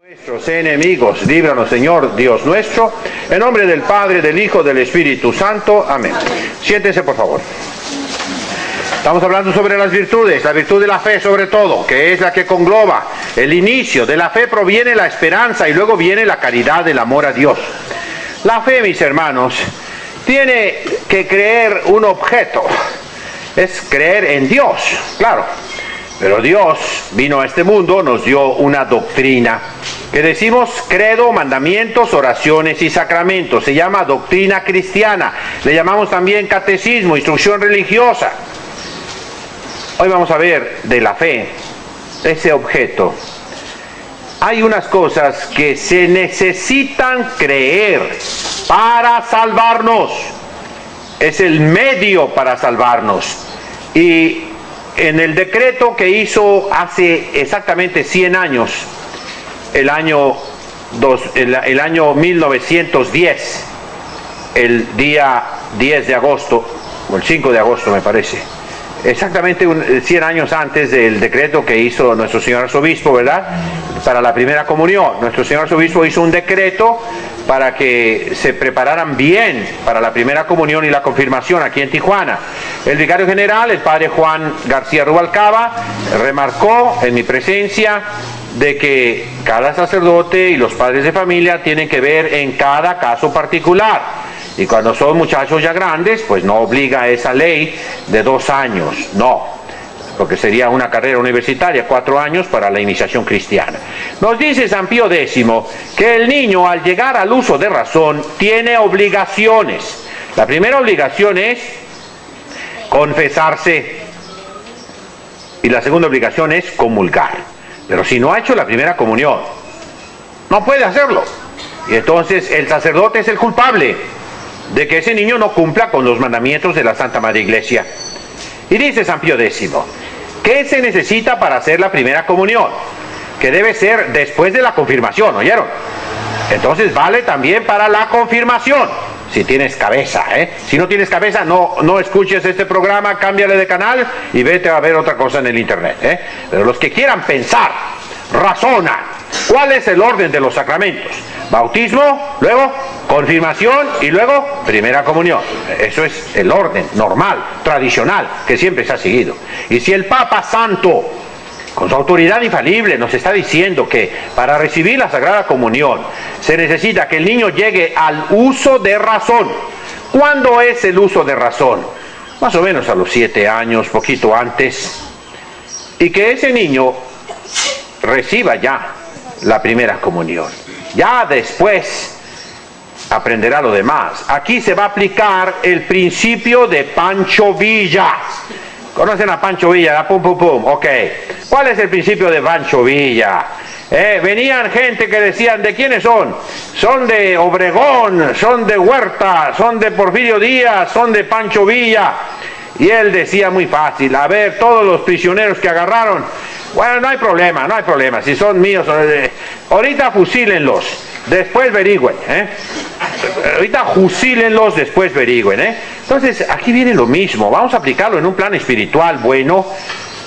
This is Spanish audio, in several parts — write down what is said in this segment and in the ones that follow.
Nuestros enemigos, líbranos, Señor Dios nuestro, en nombre del Padre, del Hijo, del Espíritu Santo. Amén. Siéntense, por favor. Estamos hablando sobre las virtudes, la virtud de la fe sobre todo, que es la que congloba el inicio. De la fe proviene la esperanza y luego viene la caridad, el amor a Dios. La fe, mis hermanos, tiene que creer un objeto, es creer en Dios, claro. Pero Dios vino a este mundo, nos dio una doctrina, que decimos credo, mandamientos, oraciones y sacramentos. Se llama doctrina cristiana, le llamamos también catecismo, instrucción religiosa. Hoy vamos a ver de la fe, ese objeto. Hay unas cosas que se necesitan creer para salvarnos. Es el medio para salvarnos. Y en el decreto que hizo hace exactamente 100 años, el año 1910, el día 10 de agosto, o el 5 de agosto me parece, exactamente 100 años antes del decreto que hizo nuestro señor arzobispo, ¿verdad?, para la primera comunión. Nuestro señor arzobispo hizo un decreto para que se prepararan bien para la primera comunión y la confirmación aquí en Tijuana. El vicario general, el padre Juan García Rubalcaba, remarcó en mi presencia de que cada sacerdote y los padres de familia tienen que ver en cada caso particular. Y cuando son muchachos ya grandes, pues no obliga esa ley de 2 años, no, porque sería una carrera universitaria, 4 años para la iniciación cristiana. Nos dice San Pío X que el niño, al llegar al uso de razón, tiene obligaciones. La primera obligación es confesarse, y la segunda obligación es comulgar. Pero si no ha hecho la primera comunión, no puede hacerlo. Y entonces el sacerdote es el culpable de que ese niño no cumpla con los mandamientos de la Santa Madre Iglesia. Y dice San Pío X, ¿qué se necesita para hacer la primera comunión? Que debe ser después de la confirmación, ¿oyeron? Entonces vale también para la confirmación, si tienes cabeza, ¿eh? Si no tienes cabeza, no escuches este programa, cámbiale de canal y vete a ver otra cosa en el internet, ¿eh? Pero los que quieran pensar, razona, ¿cuál es el orden de los sacramentos? Bautismo, luego confirmación y luego primera comunión. Eso es el orden normal, tradicional, que siempre se ha seguido. Y si el Papa Santo, con su autoridad infalible, nos está diciendo que para recibir la Sagrada Comunión se necesita que el niño llegue al uso de razón. ¿Cuándo es el uso de razón? Más o menos a los 7 años, poquito antes. Y que ese niño reciba ya la primera comunión. Ya después aprenderá lo demás. Aquí se va a aplicar el principio de Pancho Villa. ¿Conocen a Pancho Villa? Pum, pum, pum. Ok. ¿Cuál es el principio de Pancho Villa? Venían gente que decían, ¿de quiénes son? Son de Obregón, son de Huerta, son de Porfirio Díaz, son de Pancho Villa. Y él decía muy fácil, a ver, todos los prisioneros que agarraron, bueno, no hay problema, si son míos, ahorita fusílenlos, después averigüen, ahorita fusílenlos, después averigüen, Entonces, aquí viene lo mismo, vamos a aplicarlo en un plan espiritual bueno,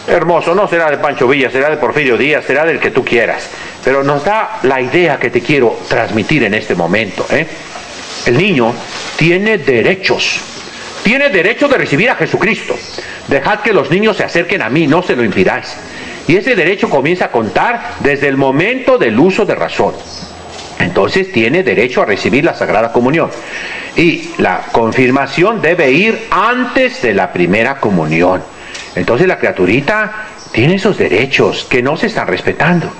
hermoso, no será de Pancho Villa, será de Porfirio Díaz, será del que tú quieras, pero nos da la idea que te quiero transmitir en este momento, El niño tiene derechos. Tiene derecho de recibir a Jesucristo. Dejad que los niños se acerquen a mí, no se lo impidáis. Y ese derecho comienza a contar desde el momento del uso de razón. Entonces tiene derecho a recibir la Sagrada Comunión. Y la confirmación debe ir antes de la primera comunión. Entonces la criaturita tiene esos derechos que no se están respetando.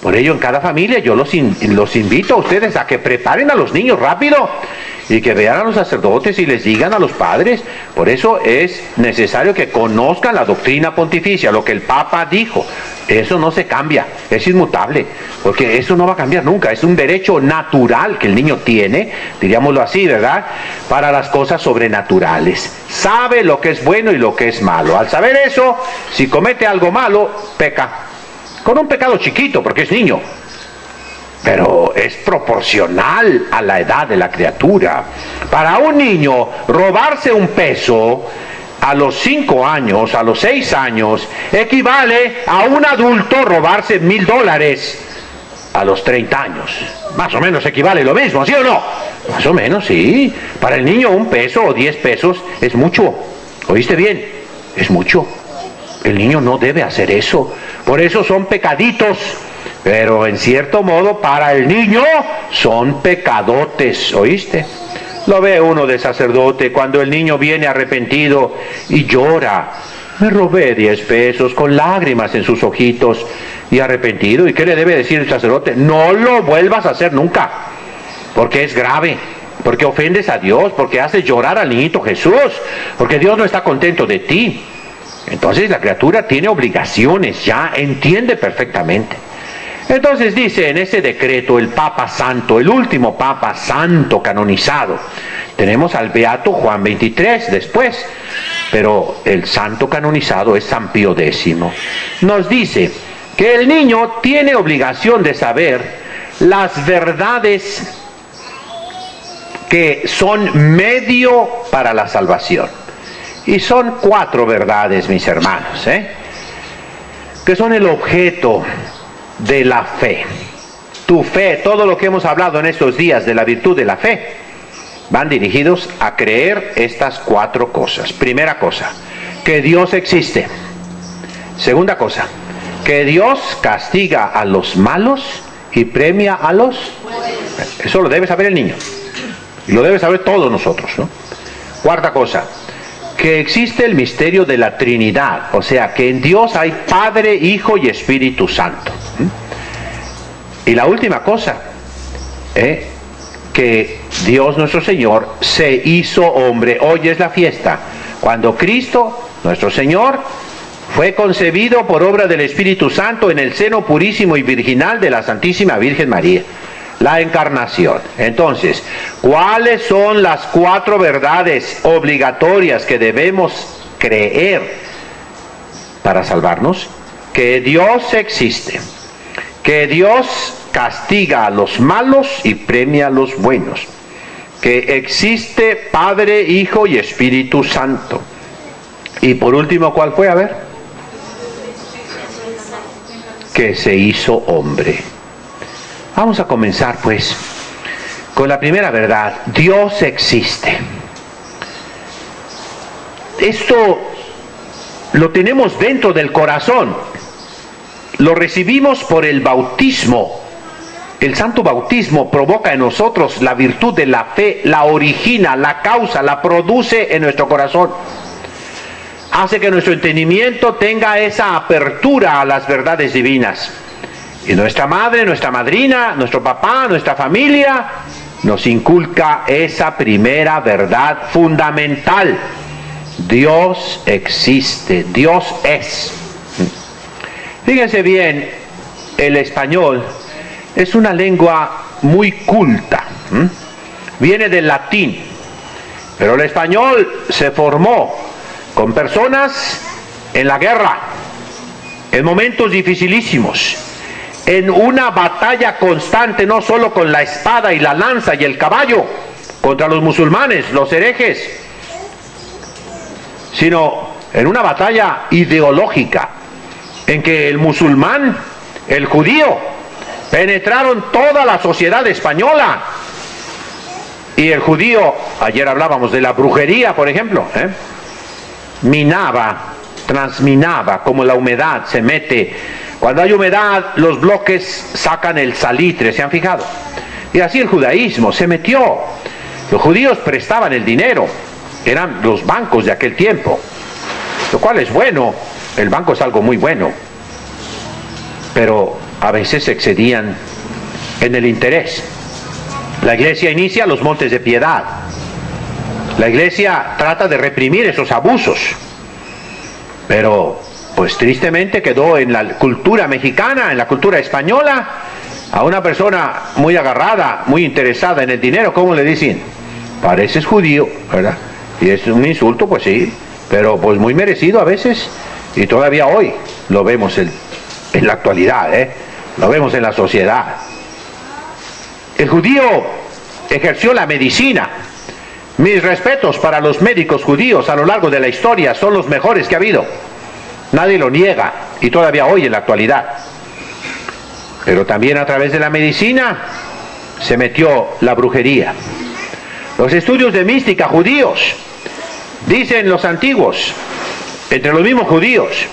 Por ello, en cada familia yo los invito a ustedes a que preparen a los niños rápido y que vean a los sacerdotes y les digan a los padres. Por eso es necesario que conozcan la doctrina pontificia, lo que el Papa dijo. Eso no se cambia, es inmutable, porque eso no va a cambiar nunca. Es un derecho natural que el niño tiene, diríamoslo así, ¿verdad?, para las cosas sobrenaturales. Sabe lo que es bueno y lo que es malo. Al saber eso, si comete algo malo, peca. Con un pecado chiquito, porque es niño, pero es proporcional a la edad de la criatura. Para un niño, robarse un peso a los 5 años, a los 6 años, equivale a un adulto robarse $1,000. a los 30 años. Más o menos equivale lo mismo, ¿sí o no? Más o menos, sí. Para el niño 1 peso o 10 pesos es mucho. ¿Oíste bien? Es mucho. El niño no debe hacer eso. Por eso son pecaditos. Pero en cierto modo para el niño son pecadotes. ¿Oíste? Lo ve uno de sacerdote cuando el niño viene arrepentido y llora. Me robé 10 pesos con lágrimas en sus ojitos y arrepentido. ¿Y qué le debe decir el sacerdote? No lo vuelvas a hacer nunca, porque es grave, porque ofendes a Dios, porque haces llorar al niñito Jesús, porque Dios no está contento de ti. Entonces la criatura tiene obligaciones, ya entiende perfectamente. Entonces dice en ese decreto el Papa Santo, el último Papa Santo canonizado. Tenemos al Beato Juan XXIII después, pero el santo canonizado es San Pío X. Nos dice que el niño tiene obligación de saber las verdades que son medio para la salvación. Y son 4 verdades, mis hermanos, que son el objeto de la fe. Tu fe, todo lo que hemos hablado en estos días de la virtud de la fe, van dirigidos a creer estas 4 cosas. Primera cosa, que Dios existe. Segunda cosa, que Dios castiga a los malos y premia a los... Eso lo debe saber el niño. Y lo debe saber todos nosotros, ¿no? Cuarta cosa, que existe el misterio de la Trinidad. O sea, que en Dios hay Padre, Hijo y Espíritu Santo. Y la última cosa, que Dios nuestro Señor se hizo hombre. Hoy es la fiesta, cuando Cristo, nuestro Señor, fue concebido por obra del Espíritu Santo en el seno purísimo y virginal de la Santísima Virgen María. La encarnación. Entonces, ¿cuáles son las 4 verdades obligatorias que debemos creer para salvarnos? Que Dios existe, que Dios castiga a los malos y premia a los buenos, que existe Padre, Hijo y Espíritu Santo. Y por último, ¿cuál fue? A ver. Que se hizo hombre. Vamos a comenzar pues con la primera verdad. Dios existe. Esto lo tenemos dentro del corazón. Lo recibimos por el bautismo. El santo bautismo provoca en nosotros la virtud de la fe, la origina, la causa, la produce en nuestro corazón. Hace que nuestro entendimiento tenga esa apertura a las verdades divinas. Y nuestra madre, nuestra madrina, nuestro papá, nuestra familia, nos inculca esa primera verdad fundamental. Dios existe, Dios es. Fíjense bien, el español es una lengua muy culta. Viene del latín, pero el español se formó con personas en la guerra, en momentos dificilísimos, en una batalla constante, no solo con la espada y la lanza y el caballo contra los musulmanes, los herejes, sino en una batalla ideológica en que el musulmán, el judío, penetraron toda la sociedad española. Y el judío, ayer hablábamos de la brujería, por ejemplo, minaba, transminaba, como la humedad se mete. Cuando hay humedad, los bloques sacan el salitre, ¿se han fijado? Y así el judaísmo se metió. Los judíos prestaban el dinero, eran los bancos de aquel tiempo, lo cual es bueno, el banco es algo muy bueno, pero a veces se excedían en el interés. La iglesia inicia los montes de piedad. La iglesia trata de reprimir esos abusos, pero pues tristemente quedó en la cultura mexicana, en la cultura española, a una persona muy agarrada, muy interesada en el dinero, ¿cómo le dicen? Pareces judío, ¿verdad? Y es un insulto, pues sí, pero pues muy merecido a veces, y todavía hoy lo vemos en la actualidad, lo vemos en la sociedad. El judío ejerció la medicina. Mis respetos para los médicos judíos a lo largo de la historia, son los mejores que ha habido. Nadie lo niega, y todavía hoy en la actualidad. Pero también a través de la medicina se metió la brujería. Los estudios de mística judíos, dicen los antiguos, entre los mismos judíos,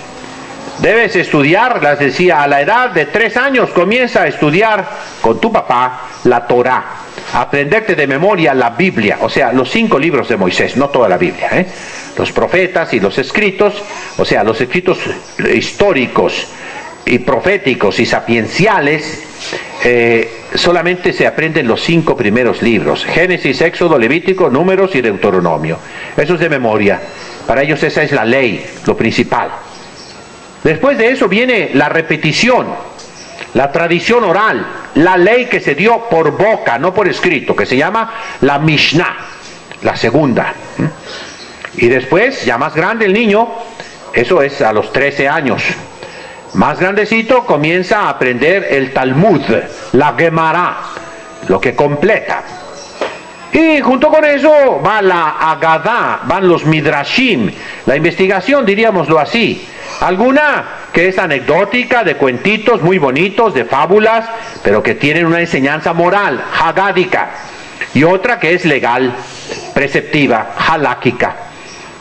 debes estudiar, les decía, a la edad de 3 años comienza a estudiar con tu papá la Torá, aprenderte de memoria la Biblia, o sea, los 5 libros de Moisés, no toda la Biblia, los profetas y los escritos, o sea, los escritos históricos y proféticos y sapienciales, solamente se aprenden los 5 primeros libros: Génesis, Éxodo, Levítico, Números y Deuteronomio. Eso es de memoria. Para ellos esa es la ley, lo principal. Después de eso viene la repetición, la tradición oral, la ley que se dio por boca, no por escrito, que se llama la Mishnah, la segunda. Y después, ya más grande el niño, eso es a los 13 años, más grandecito, comienza a aprender el Talmud, la Gemara, lo que completa. Y junto con eso va la Agadá, van los Midrashim, la investigación, diríamoslo así. Alguna que es anecdótica, de cuentitos muy bonitos, de fábulas, pero que tienen una enseñanza moral, hagádica. Y otra que es legal, preceptiva, haláquica.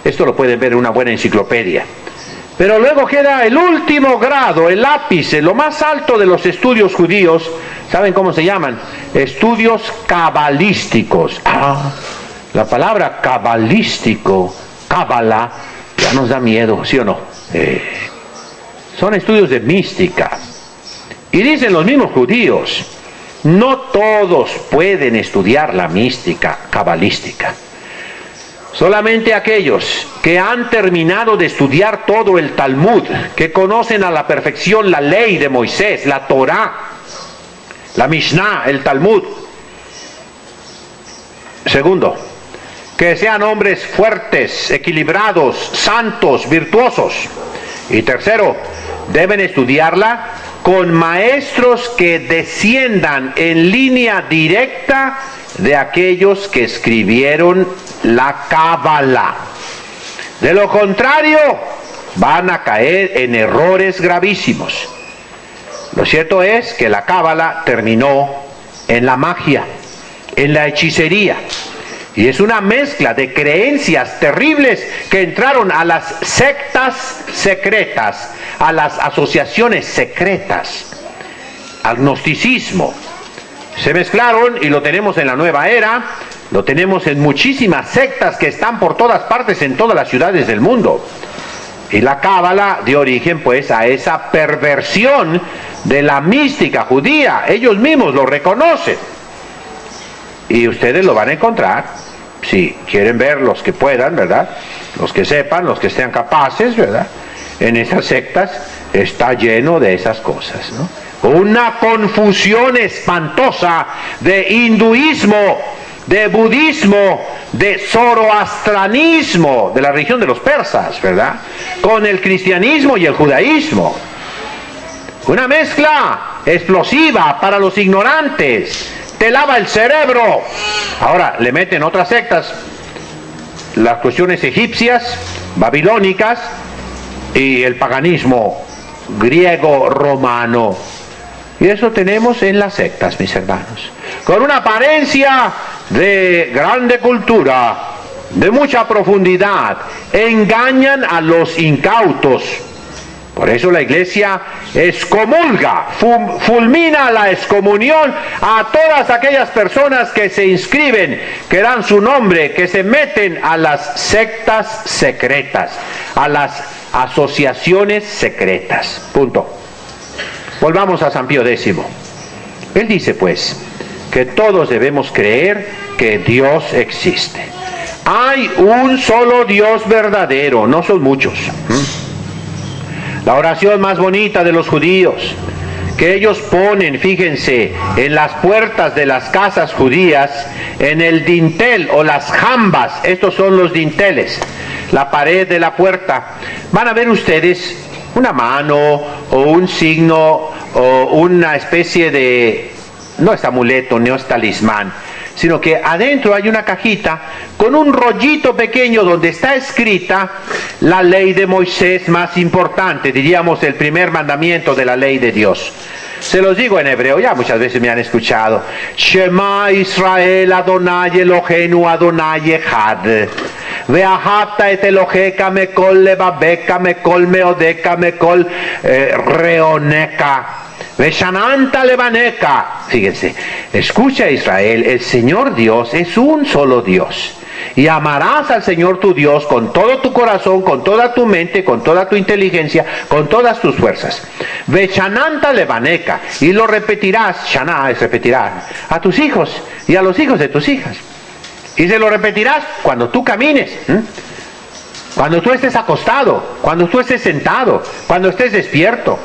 Esto lo pueden ver en una buena enciclopedia. Pero luego queda el último grado, el ápice, lo más alto de los estudios judíos. ¿Saben cómo se llaman? Estudios cabalísticos. La palabra cabalístico, cábala, ya nos da miedo, ¿sí o no? Son estudios de mística. Y dicen los mismos judíos, no todos pueden estudiar la mística cabalística. Solamente aquellos que han terminado de estudiar todo el Talmud, que conocen a la perfección la ley de Moisés, la Torá, la Mishnah, el Talmud. Segundo, que sean hombres fuertes, equilibrados, santos, virtuosos. Y tercero, deben estudiarla con maestros que desciendan en línea directa de aquellos que escribieron la Cábala. De lo contrario, van a caer en errores gravísimos. Lo cierto es que la Cábala terminó en la magia, en la hechicería. Y es una mezcla de creencias terribles que entraron a las sectas secretas, a las asociaciones secretas, al gnosticismo. Se mezclaron y lo tenemos en la nueva era, lo tenemos en muchísimas sectas que están por todas partes, en todas las ciudades del mundo. Y la Cábala dio origen pues a esa perversión de la mística judía. Ellos mismos lo reconocen. Y ustedes lo van a encontrar, si quieren ver, los que puedan, ¿verdad? Los que sepan, los que estén capaces, ¿verdad? En esas sectas está lleno de esas cosas, ¿no? Una confusión espantosa de hinduismo, de budismo, de zoroastranismo, de la religión de los persas, ¿verdad? Con el cristianismo y el judaísmo. Una mezcla explosiva para los ignorantes. Te lava el cerebro. Ahora le meten otras sectas, las cuestiones egipcias, babilónicas y el paganismo griego romano. Y eso tenemos en las sectas, mis hermanos, con una apariencia de grande cultura, de mucha profundidad. Engañan a los incautos. Por eso la iglesia excomulga, fulmina la excomunión a todas aquellas personas que se inscriben, que dan su nombre, que se meten a las sectas secretas, a las asociaciones secretas. Punto. Volvamos a San Pío X. Él dice pues que todos debemos creer que Dios existe. Hay un solo Dios verdadero, no son muchos. La oración más bonita de los judíos, que ellos ponen, fíjense, en las puertas de las casas judías, en el dintel o las jambas, estos son los dinteles, la pared de la puerta. Van a ver ustedes una mano o un signo o una especie de, no es amuleto, no es talismán, sino que adentro hay una cajita con un rollito pequeño donde está escrita la ley de Moisés más importante, diríamos el primer mandamiento de la ley de Dios. Se los digo en hebreo, ya muchas veces me han escuchado. Shema Israel Adonai Eloheinu Adonai Echad. Ve'ahavta et Elohecha mekol levabecha mekol meodecha mekol reoneca. Ve'shananta levaneca. Fíjense, escucha Israel, el Señor Dios es un solo Dios. Y amarás al Señor tu Dios con todo tu corazón, con toda tu mente, con toda tu inteligencia, con todas tus fuerzas. Vechananta levaneca, y lo repetirás, Shana es repetirá, a tus hijos y a los hijos de tus hijas. Y se lo repetirás cuando tú camines, cuando tú estés acostado, cuando tú estés sentado, cuando estés despierto.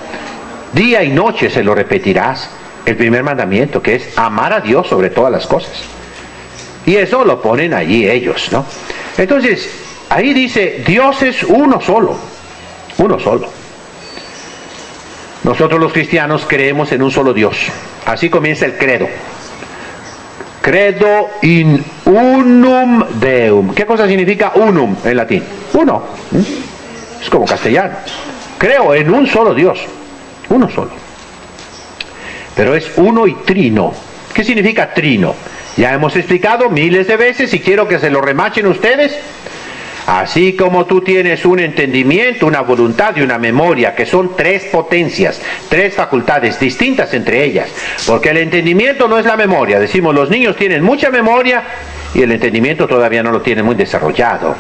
Día y noche se lo repetirás. El primer mandamiento, que es amar a Dios sobre todas las cosas. Y eso lo ponen allí ellos, ¿no? Entonces, ahí dice, Dios es uno solo. Uno solo. Nosotros los cristianos creemos en un solo Dios. Así comienza el credo. Credo in unum Deum. ¿Qué cosa significa unum en latín? Uno. Es como castellano. Creo en un solo Dios. Uno solo. Pero es uno y trino. ¿Qué significa trino? Ya hemos explicado miles de veces y quiero que se lo remachen ustedes. Así como tú tienes un entendimiento, una voluntad y una memoria, que son tres potencias, tres facultades distintas entre ellas. Porque el entendimiento no es la memoria. Decimos, los niños tienen mucha memoria y el entendimiento todavía no lo tienen muy desarrollado.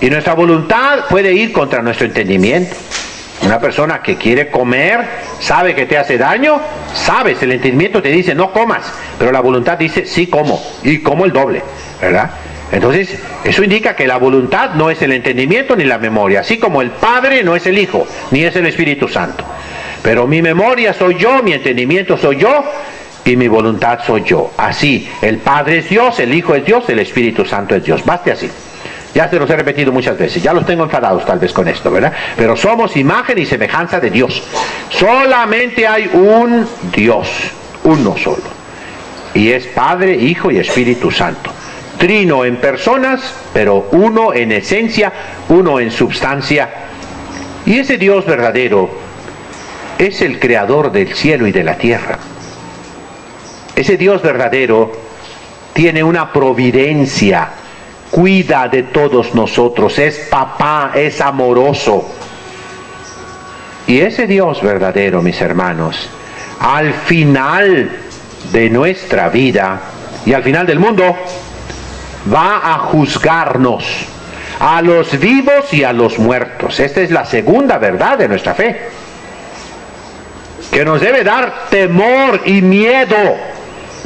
Y nuestra voluntad puede ir contra nuestro entendimiento. Una persona que quiere comer, sabe que te hace daño, sabes, el entendimiento te dice no comas, pero la voluntad dice sí como, y como el doble, ¿verdad? Entonces, eso indica que la voluntad no es el entendimiento ni la memoria, así como el Padre no es el Hijo, ni es el Espíritu Santo. Pero mi memoria soy yo, mi entendimiento soy yo, y mi voluntad soy yo. Así, el Padre es Dios, el Hijo es Dios, el Espíritu Santo es Dios. Baste así. Ya se los he repetido muchas veces, ya los tengo enfadados tal vez con esto, ¿verdad? Pero somos imagen y semejanza de Dios. Solamente hay un Dios, uno solo. Y es Padre, Hijo y Espíritu Santo. Trino en personas, pero uno en esencia, uno en substancia. Y ese Dios verdadero es el creador del cielo y de la tierra. Ese Dios verdadero tiene una providencia, cuida de todos nosotros, es papá, es amoroso. Y ese Dios verdadero, mis hermanos, al final de nuestra vida y al final del mundo, va a juzgarnos, a los vivos y a los muertos. Esta es la segunda verdad de nuestra fe, que nos debe dar temor y miedo.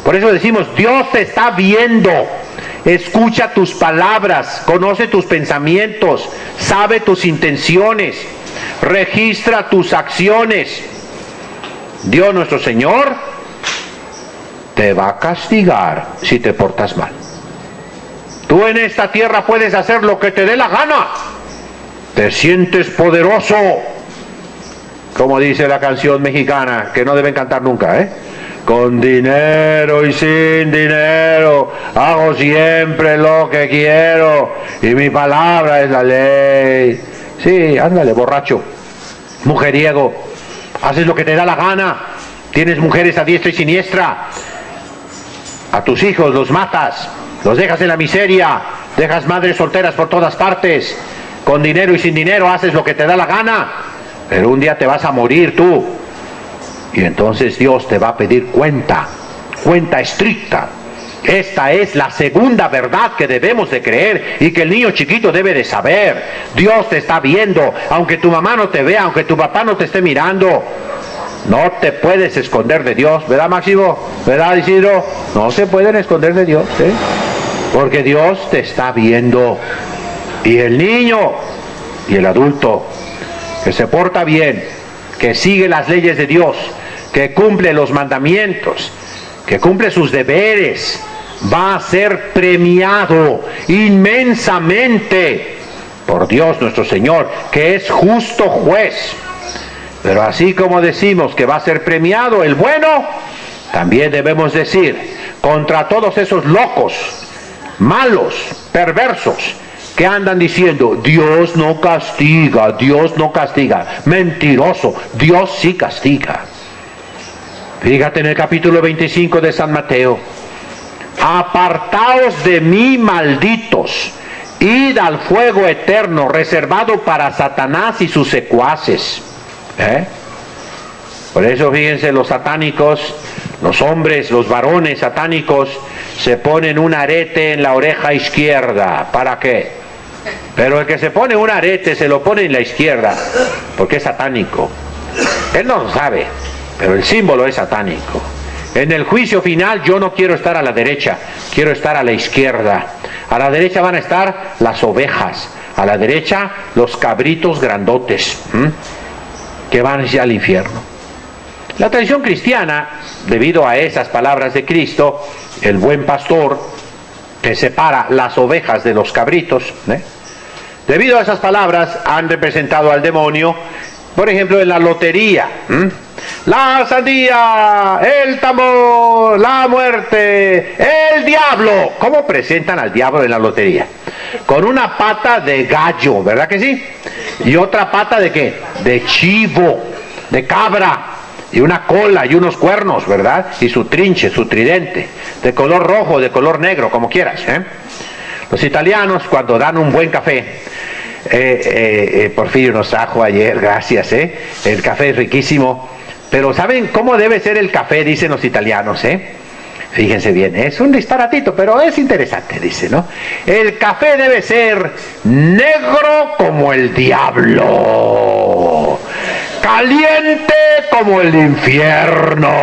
Por eso decimos, Dios te está viendo. Escucha tus palabras, conoce tus pensamientos, sabe tus intenciones, registra tus acciones. Dios nuestro Señor te va a castigar si te portas mal. Tú en esta tierra puedes hacer lo que te dé la gana. Te sientes poderoso. Como dice la canción mexicana, que no deben cantar nunca, ¿eh? Con dinero y sin dinero, hago siempre lo que quiero, y mi palabra es la ley. Sí, ándale, borracho, mujeriego, haces lo que te da la gana, tienes mujeres a diestra y siniestra, a tus hijos los matas, los dejas en la miseria, dejas madres solteras por todas partes, con dinero y sin dinero haces lo que te da la gana, pero un día te vas a morir tú. Y entonces Dios te va a pedir cuenta estricta. Esta es la segunda verdad que debemos de creer y que el niño chiquito debe de saber. Dios te está viendo, aunque tu mamá no te vea, aunque tu papá no te esté mirando. No te puedes esconder de Dios, ¿verdad, Máximo? ¿Verdad, Isidro? No se pueden esconder de Dios, ¿eh? Porque Dios te está viendo. Y el niño y el adulto que se porta bien, que sigue las leyes de Dios, que cumple los mandamientos, que cumple sus deberes, va a ser premiado inmensamente por Dios nuestro Señor, que es justo juez. Pero así como decimos que va a ser premiado el bueno, también debemos decir contra todos esos locos, malos, perversos, que andan diciendo, Dios no castiga, Dios no castiga. Mentiroso, Dios sí castiga. Fíjate en el capítulo 25 de San Mateo. Apartaos de mí, malditos, id al fuego eterno reservado para Satanás y sus secuaces. Por eso fíjense, los satánicos, los hombres, los varones satánicos, se ponen un arete en la oreja izquierda. ¿Para qué? Pero el que se pone un arete se lo pone en la izquierda porque es satánico. Él no lo sabe, pero el símbolo es satánico. En el juicio final yo no quiero estar a la derecha, quiero estar a la izquierda. A la derecha van a estar las ovejas, a la derecha los cabritos grandotes, que van hacia el infierno. La tradición cristiana, debido a esas palabras de Cristo, el buen pastor que separa las ovejas de los cabritos, debido a esas palabras han representado al demonio, por ejemplo, en la lotería. La sandía, el tambor, la muerte, el diablo. ¿Cómo presentan al diablo en la lotería? Con una pata de gallo, ¿verdad que sí? Y otra pata de ¿qué? De chivo, de cabra, y una cola y unos cuernos, ¿verdad? Y su trinche, su tridente, de color rojo, de color negro, como quieras. Los italianos, cuando dan un buen café, Porfirio nos trajo ayer, gracias, el café es riquísimo, pero ¿saben cómo debe ser el café? Dicen los italianos, fíjense bien, es un disparatito, pero es interesante, dice, ¿no? El café debe ser negro como el diablo, caliente como el infierno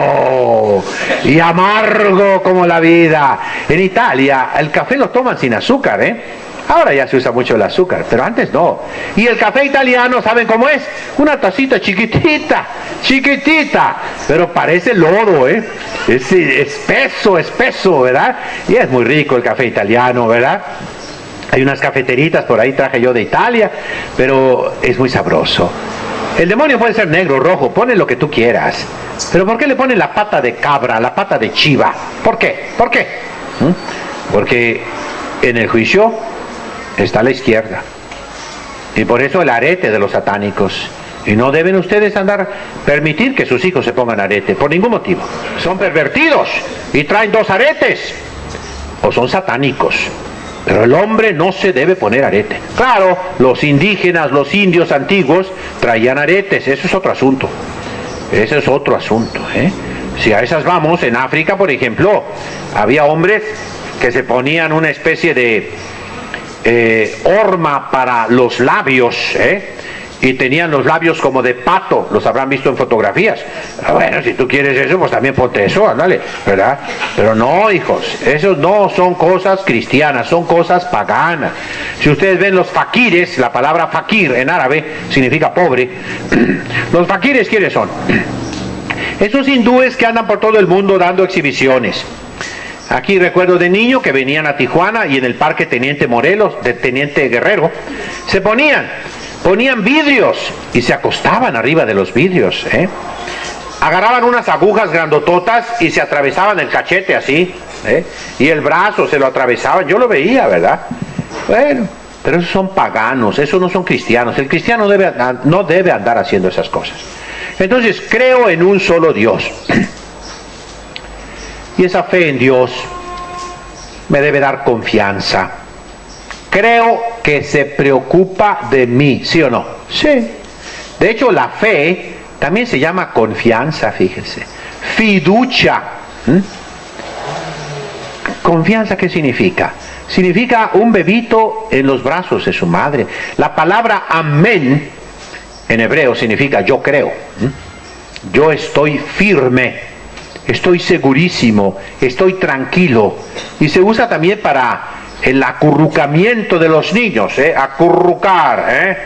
y amargo como la vida. En Italia el café lo toman sin azúcar, Ahora ya se usa mucho el azúcar, pero antes no. Y el café italiano, ¿saben cómo es? Una tacita chiquitita, pero parece lodo, Es espeso, ¿verdad? Y es muy rico el café italiano, ¿verdad? Hay unas cafeteritas por ahí, traje yo de Italia, pero es muy sabroso. El demonio puede ser negro, rojo, pone lo que tú quieras. Pero ¿por qué le ponen la pata de cabra, la pata de chiva? ¿Por qué? Porque en el juicio está a la izquierda. Y por eso el arete de los satánicos. Y no deben ustedes permitir que sus hijos se pongan arete, por ningún motivo. Son pervertidos y traen 2 aretes. O son satánicos. Pero el hombre no se debe poner arete. Claro, los indígenas, los indios antiguos traían aretes, eso es otro asunto. Si a esas vamos, en África, por ejemplo, había hombres que se ponían una especie de horma para los labios, y tenían los labios como de pato, los habrán visto en fotografías. Bueno, si tú quieres eso, pues también ponte eso, ándale, ¿verdad? Pero no, hijos, esos no son cosas cristianas, son cosas paganas. Si ustedes ven los fakires, la palabra fakir en árabe significa pobre. Los fakires, ¿quiénes son? Esos hindúes que andan por todo el mundo dando exhibiciones. Aquí recuerdo de niño que venían a Tijuana y en el Parque Teniente Morelos, de Teniente Guerrero, se ponían vidrios y se acostaban arriba de los vidrios, agarraban unas agujas grandototas y se atravesaban el cachete así, y el brazo se lo atravesaban, yo lo veía, ¿verdad? Bueno, pero esos son paganos, esos no son cristianos. El cristiano no debe andar haciendo esas cosas. Entonces creo en un solo Dios, y esa fe en Dios me debe dar confianza. Creo que se preocupa de mí, ¿sí o no? Sí. De hecho, la fe también se llama confianza, fíjense. Fiducia. ¿Confianza qué significa? Significa un bebito en los brazos de su madre. La palabra amén en hebreo significa yo creo. Yo estoy firme, estoy segurísimo, estoy tranquilo. Y se usa también para el acurrucamiento de los niños, acurrucar,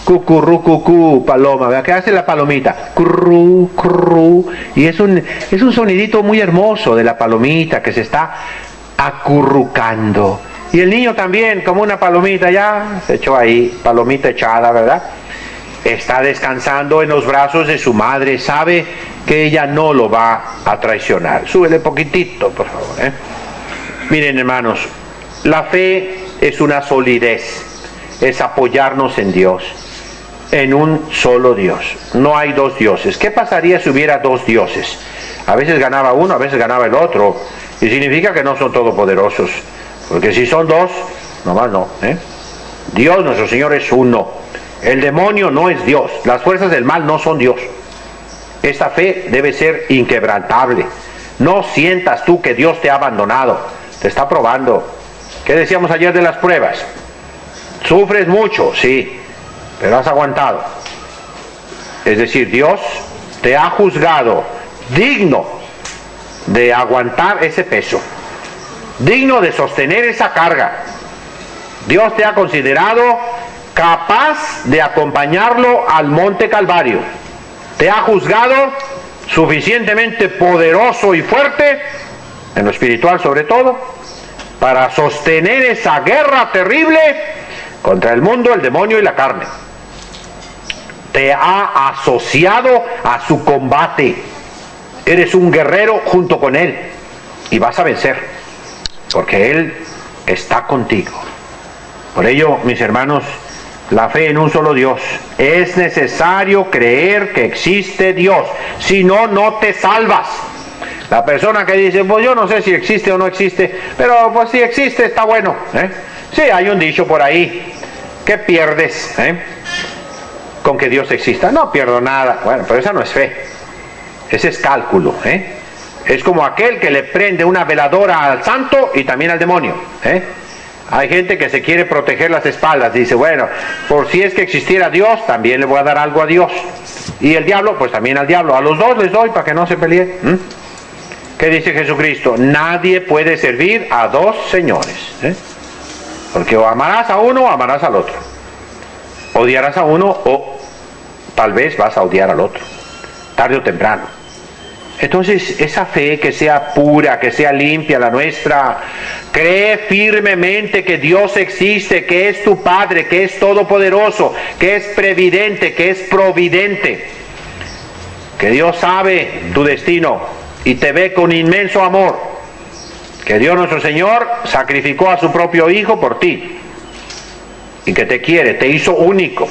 cucurru, cucú, paloma, ¿verdad? ¿Qué hace la palomita? Curru, curru. Y es un sonidito muy hermoso de la palomita que se está acurrucando. Y el niño también, como una palomita, ya se echó ahí, palomita echada, ¿verdad? Está descansando en los brazos de su madre, sabe que ella no lo va a traicionar. Súbele poquitito, por favor, Miren, hermanos, la fe es una solidez, es apoyarnos en Dios. en un solo Dios. No hay dos dioses. ¿Qué pasaría si hubiera dos dioses? A veces ganaba uno, a veces ganaba el otro. Y significa que no son todopoderosos. Porque si son dos, nomás no. Dios nuestro Señor es uno. El demonio no es Dios. Las fuerzas del mal no son Dios. Esta fe debe ser inquebrantable. No sientas tú que Dios te ha abandonado. Te está probando. ¿Qué decíamos ayer de las pruebas? Sufres mucho, sí, pero has aguantado. Es decir, Dios te ha juzgado digno de aguantar ese peso, digno de sostener esa carga. Dios te ha considerado capaz de acompañarlo al monte Calvario. Te ha juzgado suficientemente poderoso y fuerte, en lo espiritual sobre todo, para sostener esa guerra terrible contra el mundo, el demonio y la carne. Te ha asociado a su combate. Eres un guerrero junto con Él y vas a vencer, porque Él está contigo. Por ello, mis hermanos, la fe en un solo Dios. Es necesario creer que existe Dios, si no, no te salvas. La persona que dice, pues yo no sé si existe o no existe, pero pues si existe está bueno. Sí, hay un dicho por ahí, ¿qué pierdes con que Dios exista? No pierdo nada. Bueno, pero esa no es fe, ese es cálculo. Es como aquel que le prende una veladora al santo y también al demonio. Hay gente que se quiere proteger las espaldas, dice, bueno, por si es que existiera Dios, también le voy a dar algo a Dios. Y el diablo, pues también al diablo. A los dos les doy para que no se peleen. ¿Qué dice Jesucristo? Nadie puede servir a dos señores. Porque o amarás a uno o amarás al otro. Odiarás a uno o tal vez vas a odiar al otro, tarde o temprano. Entonces, esa fe que sea pura, que sea limpia la nuestra, cree firmemente que Dios existe, que es tu Padre, que es todopoderoso, que es previdente, que es providente, que Dios sabe tu destino y te ve con inmenso amor, que Dios nuestro Señor sacrificó a su propio Hijo por ti, y que te quiere, te hizo único,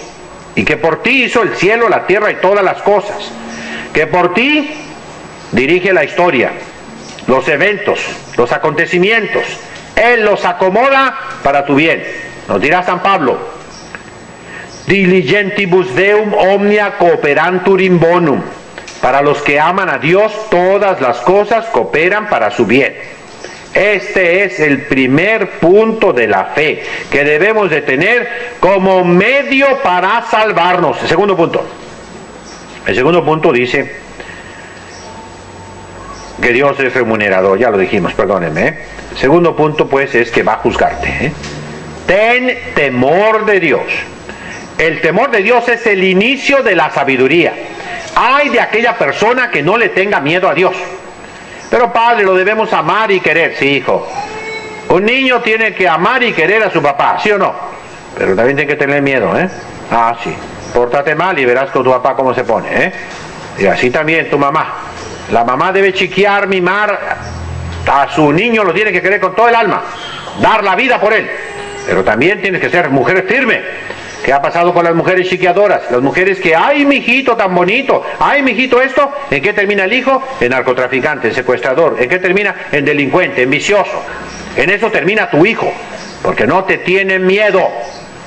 y que por ti hizo el cielo, la tierra y todas las cosas, que por ti dirige la historia, los eventos, los acontecimientos. Él los acomoda para tu bien. Nos dirá San Pablo, diligentibus Deum omnia cooperantur in bonum. Para los que aman a Dios, todas las cosas cooperan para su bien. Este es el primer punto de la fe que debemos de tener como medio para salvarnos. El segundo punto. El segundo punto dice que Dios es remunerador, ya lo dijimos, perdónenme. El segundo punto pues es que va a juzgarte. Ten temor de Dios. El temor de Dios es el inicio de la sabiduría. Ay de aquella persona que no le tenga miedo a Dios. Pero padre, lo debemos amar y querer. Sí, hijo. Un niño tiene que amar y querer a su papá, ¿sí o no? Pero también tiene que tener miedo, Ah, sí. Pórtate mal y verás con tu papá cómo se pone, Y así también tu mamá. La mamá debe chiquear, mimar a su niño, lo tiene que querer con todo el alma, dar la vida por él. Pero también tienes que ser mujer firme. ¿Qué ha pasado con las mujeres chiqueadoras? Las mujeres que, ay, mijito tan bonito, ay, mijito esto. ¿En qué termina el hijo? En narcotraficante, en secuestrador. ¿En qué termina? En delincuente, en vicioso. En eso termina tu hijo, porque no te tiene miedo.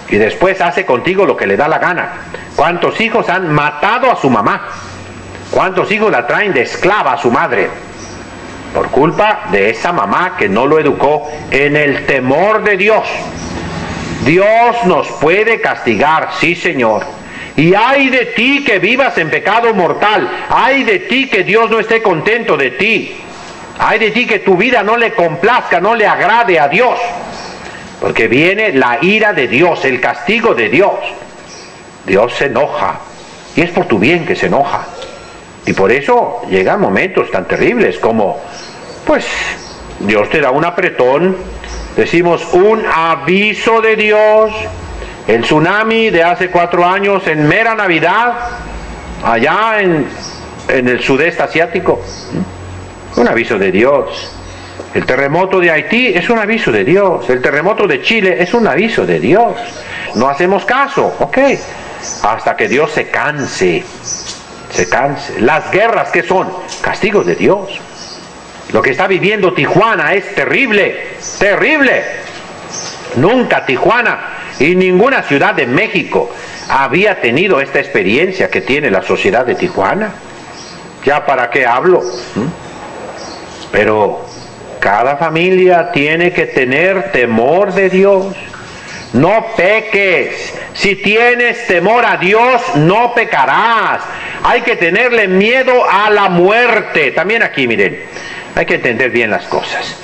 Y después hace contigo lo que le da la gana. ¿Cuántos hijos han matado a su mamá? ¿Cuántos hijos la traen de esclava a su madre? Por culpa de esa mamá que no lo educó en el temor de Dios. Dios nos puede castigar, sí, Señor. Y ay de ti que vivas en pecado mortal. Ay de ti que Dios no esté contento de ti. Ay de ti que tu vida no le complazca, no le agrade a Dios. Porque viene la ira de Dios, el castigo de Dios. Dios se enoja. Y es por tu bien que se enoja. Y por eso llegan momentos tan terribles como, pues, Dios te da un apretón, decimos un aviso de Dios, el tsunami de hace 4 años en mera Navidad, allá en el sudeste asiático, un aviso de Dios. El terremoto de Haití es un aviso de Dios, el terremoto de Chile es un aviso de Dios. No hacemos caso, ok. hasta que Dios se canse. Las guerras, ¿qué son? Castigos de Dios. Lo que está viviendo Tijuana es terrible, terrible. Nunca Tijuana y ninguna ciudad de México había tenido esta experiencia que tiene la sociedad de Tijuana. ¿Ya para qué hablo? Pero cada familia tiene que tener temor de Dios. No peques. Si tienes temor a Dios, no pecarás. Hay que tenerle miedo a la muerte. También aquí, miren, hay que entender bien las cosas.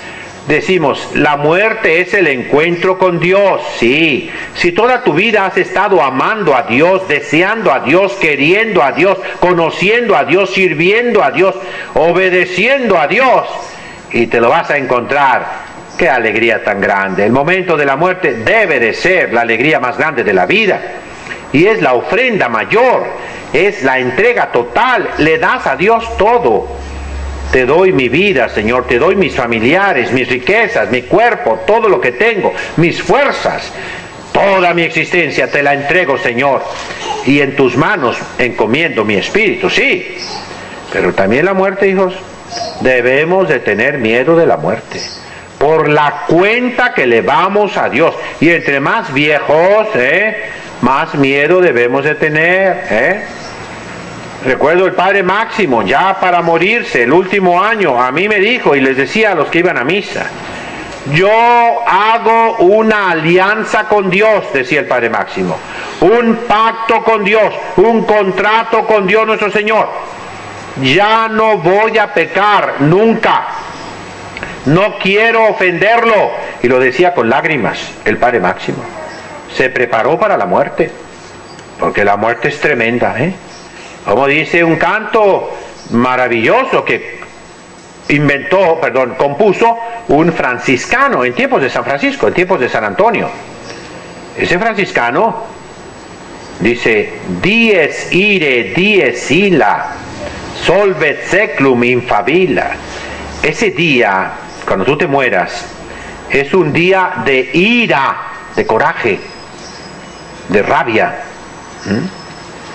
Decimos, la muerte es el encuentro con Dios. Sí, si toda tu vida has estado amando a Dios, deseando a Dios, queriendo a Dios, conociendo a Dios, sirviendo a Dios, obedeciendo a Dios, y te lo vas a encontrar. ¡Qué alegría tan grande! El momento de la muerte debe de ser la alegría más grande de la vida. Y es la ofrenda mayor, es la entrega total. Le das a Dios todo. Te doy mi vida, Señor, te doy mis familiares, mis riquezas, mi cuerpo, todo lo que tengo, mis fuerzas, toda mi existencia te la entrego, Señor. Y en tus manos encomiendo mi espíritu, sí. Pero también la muerte, hijos, debemos de tener miedo de la muerte. Por la cuenta que le vamos a Dios. Y entre más viejos, más miedo debemos de tener. Recuerdo el padre Máximo, ya para morirse, el último año, a mí me dijo, y les decía a los que iban a misa, yo hago una alianza con Dios, decía el padre Máximo, un pacto con Dios, un contrato con Dios nuestro Señor. Ya no voy a pecar nunca. No quiero ofenderlo. Y lo decía con lágrimas el padre Máximo. Se preparó para la muerte, porque la muerte es tremenda, Como dice un canto maravilloso que compuso un franciscano en tiempos de San Francisco, en tiempos de San Antonio. Ese franciscano dice: dies ire, dies illa, solvet seclum infabila. Ese día, cuando tú te mueras, es un día de ira, de coraje, de rabia,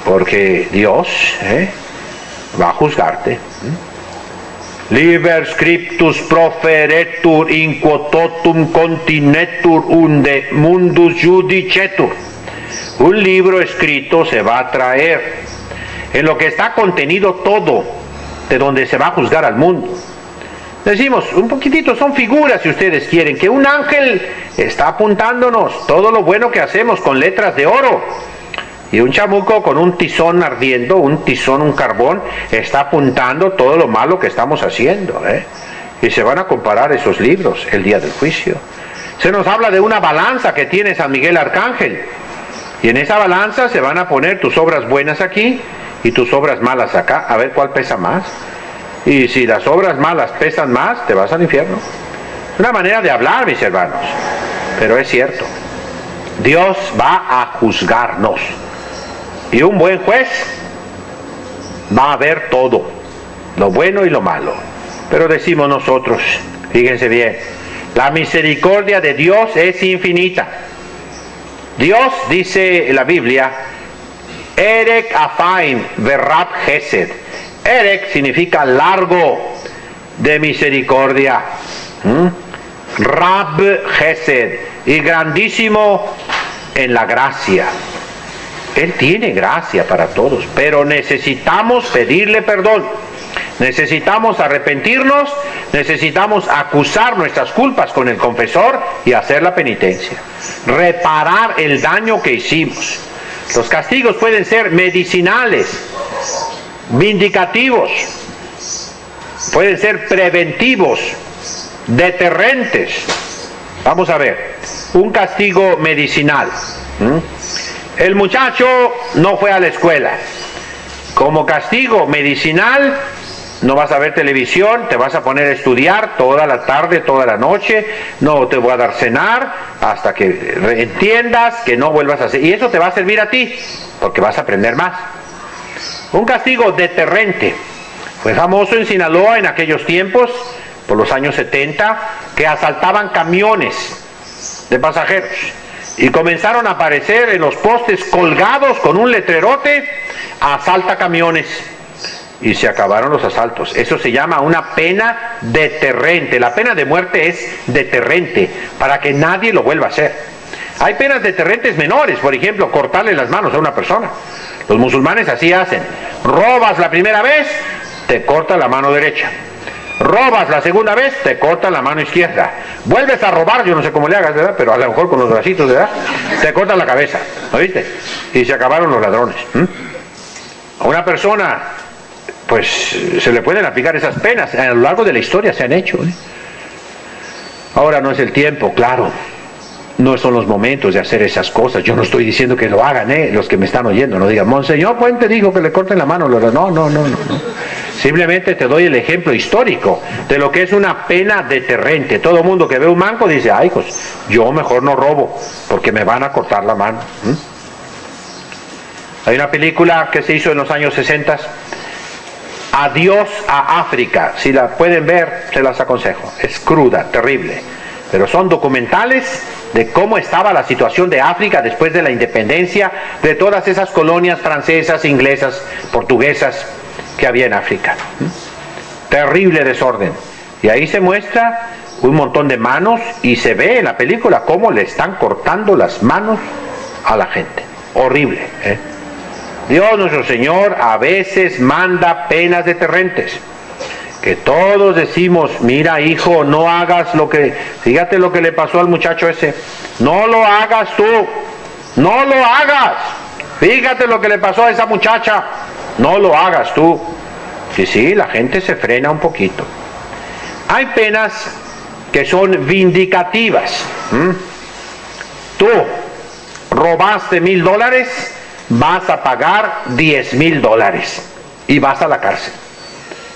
porque Dios va a juzgarte. Liber scriptus proferetur in quo totum continetur unde mundus judicetur. Un libro escrito se va a traer, en lo que está contenido todo, de donde se va a juzgar al mundo. Decimos, un poquitito, son figuras si ustedes quieren, que un ángel está apuntándonos todo lo bueno que hacemos con letras de oro. Y un chamuco con un tizón ardiendo, un carbón, está apuntando todo lo malo que estamos haciendo. Y se van a comparar esos libros el día del juicio. Se nos habla de una balanza que tiene San Miguel Arcángel. Y en esa balanza se van a poner tus obras buenas aquí y tus obras malas acá, a ver cuál pesa más. Y si las obras malas pesan más, te vas al infierno. Es una manera de hablar, mis hermanos, pero es cierto. Dios va a juzgarnos. Y un buen juez va a ver todo, lo bueno y lo malo. Pero decimos nosotros, fíjense bien, la misericordia de Dios es infinita. Dios, dice en la Biblia, Erek afain verrab gesed. Erek significa largo de misericordia. Rab gesed, y grandísimo en la gracia. Él tiene gracia para todos, pero necesitamos pedirle perdón. Necesitamos arrepentirnos, necesitamos acusar nuestras culpas con el confesor y hacer la penitencia. Reparar el daño que hicimos. Los castigos pueden ser medicinales, vindicativos, pueden ser preventivos, deterrentes. Vamos a ver, un castigo medicinal. El muchacho no fue a la escuela. Como castigo medicinal, no vas a ver televisión, te vas a poner a estudiar toda la tarde, toda la noche, no te voy a dar cenar hasta que entiendas que no vuelvas a hacer. Y eso te va a servir a ti, porque vas a aprender más. Un castigo deterrente. Fue famoso en Sinaloa en aquellos tiempos, por los años 70, que asaltaban camiones de pasajeros. Y comenzaron a aparecer en los postes colgados con un letrerote: asalta camiones. Y se acabaron los asaltos. Eso se llama una pena deterrente. La pena de muerte es deterrente, para que nadie lo vuelva a hacer. Hay penas deterrentes menores, por ejemplo, cortarle las manos a una persona. Los musulmanes así hacen. Robas la primera vez, te cortan la mano derecha. Robas la segunda vez, te cortan la mano izquierda. Vuelves a robar, yo no sé cómo le hagas, ¿verdad? Pero a lo mejor con los bracitos, ¿verdad? Te cortan la cabeza, ¿oíste? Y se acabaron los ladrones. A una persona, pues, se le pueden aplicar esas penas. A lo largo de la historia se han hecho, ¿eh? Ahora no es el tiempo, claro. No son los momentos de hacer esas cosas. Yo no estoy diciendo que lo hagan, los que me están oyendo. No digan, Monseñor Puente dijo que le corten la mano. No. Simplemente te doy el ejemplo histórico de lo que es una pena deterrente. Todo mundo que ve un manco dice, ay, pues yo mejor no robo, porque me van a cortar la mano. Hay una película que se hizo en los años 60, Adiós a África. Si la pueden ver, se las aconsejo. Es cruda, terrible. Pero son documentales de cómo estaba la situación de África después de la independencia de todas esas colonias francesas, inglesas, portuguesas que había en África. Terrible desorden. Y ahí se muestra un montón de manos y se ve en la película cómo le están cortando las manos a la gente. Horrible, ¿eh? Dios nuestro Señor a veces manda penas deterrentes. Que todos decimos, mira hijo, no hagas lo que... Fíjate lo que le pasó al muchacho ese. No lo hagas tú. No lo hagas. Fíjate lo que le pasó a esa muchacha. No lo hagas tú. Y sí, la gente se frena un poquito. Hay penas que son vindicativas. Tú robaste $1,000, vas a pagar $10,000 y vas a la cárcel.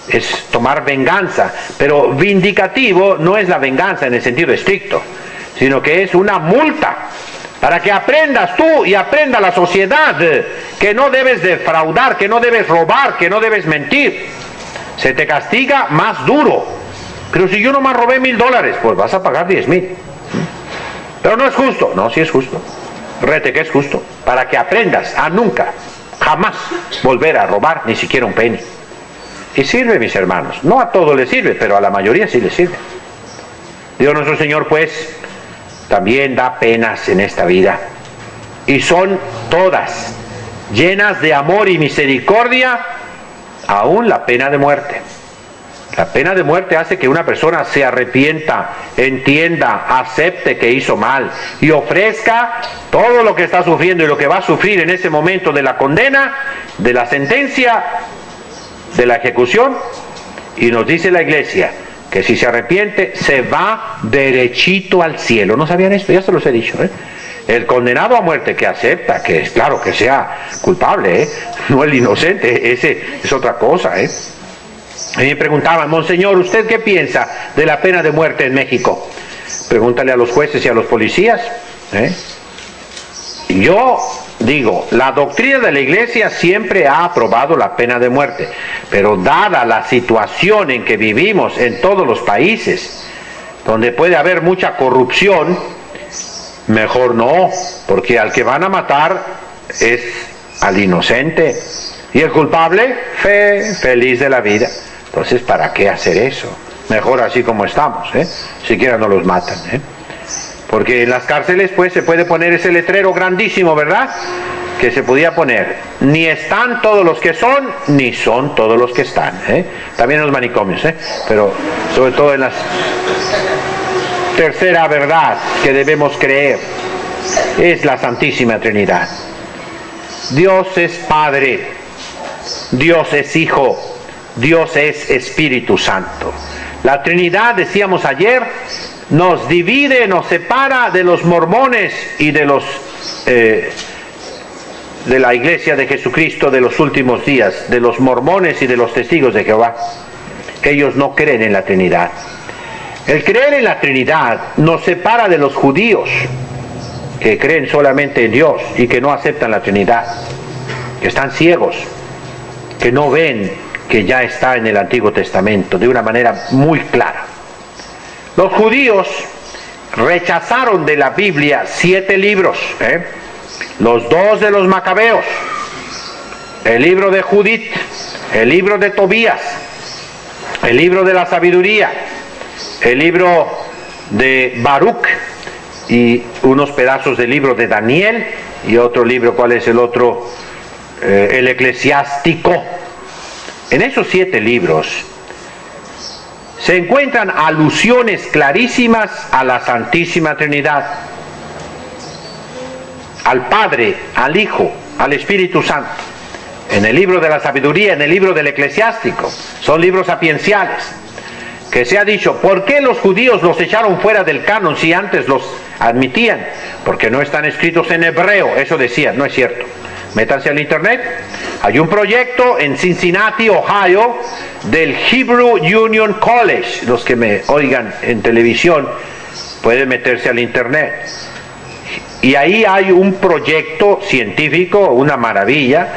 Es tomar venganza, pero vindicativo no es la venganza en el sentido estricto, sino que es una multa para que aprendas tú y aprenda la sociedad que no debes defraudar, que no debes robar, que no debes mentir. Se te castiga más duro. Pero si yo nomás robé $1,000, pues vas a pagar 10,000. Pero no es justo. No, sí es justo. Rete que es justo, para que aprendas a nunca, jamás volver a robar ni siquiera un penny. Y sirve, mis hermanos. No a todo le sirve, pero a la mayoría sí le sirve. Dios nuestro Señor, pues, también da penas en esta vida. Y son todas llenas de amor y misericordia, aún la pena de muerte. La pena de muerte hace que una persona se arrepienta, entienda, acepte que hizo mal y ofrezca todo lo que está sufriendo y lo que va a sufrir en ese momento de la condena, de la sentencia, de la ejecución. Y nos dice la Iglesia que si se arrepiente se va derechito al cielo. ¿No sabían esto? Ya se los he dicho, ¿eh? El condenado a muerte que acepta, que es claro que sea culpable, no el inocente, ese es otra cosa, ¿eh? A mí me preguntaban, Monseñor, ¿usted qué piensa de la pena de muerte en México? Pregúntale a los jueces y a los policías, ¿eh? Yo digo, la doctrina de la Iglesia siempre ha aprobado la pena de muerte, pero dada la situación en que vivimos en todos los países, donde puede haber mucha corrupción, mejor no, porque al que van a matar es al inocente, y el culpable, feliz de la vida. Entonces, ¿para qué hacer eso? Mejor así como estamos, siquiera no los matan, Porque en las cárceles pues se puede poner ese letrero grandísimo, ¿verdad? Que se podía poner, ni están todos los que son, ni son todos los que están, También en los manicomios, pero sobre todo en las... Tercera verdad que debemos creer es la Santísima Trinidad. Dios es Padre, Dios es Hijo, Dios es Espíritu Santo. La Trinidad, decíamos ayer, nos divide, nos separa de los mormones y de los de la Iglesia de Jesucristo de los últimos días, de los mormones y de los testigos de Jehová. Ellos no creen en la Trinidad. El creer en la Trinidad nos separa de los judíos, que creen solamente en Dios y que no aceptan la Trinidad, que están ciegos, que no ven que ya está en el Antiguo Testamento de una manera muy clara. Los judíos rechazaron de la Biblia 7 libros, los 2 de los Macabeos, el libro de Judith, el libro de Tobías, el libro de la sabiduría, el libro de Baruch y unos pedazos del libro de Daniel y otro libro. ¿Cuál es el otro? El eclesiástico. En esos 7 libros se encuentran alusiones clarísimas a la Santísima Trinidad, al Padre, al Hijo, al Espíritu Santo. En el libro de la sabiduría, en el libro del eclesiástico, son libros sapienciales, que se ha dicho, ¿por qué los judíos los echaron fuera del canon si antes los admitían? Porque no están escritos en hebreo, eso decían, no es cierto. Métanse al internet, hay un proyecto en Cincinnati, Ohio, del Hebrew Union College. Los que me oigan en televisión pueden meterse al internet. Y ahí hay un proyecto científico, una maravilla,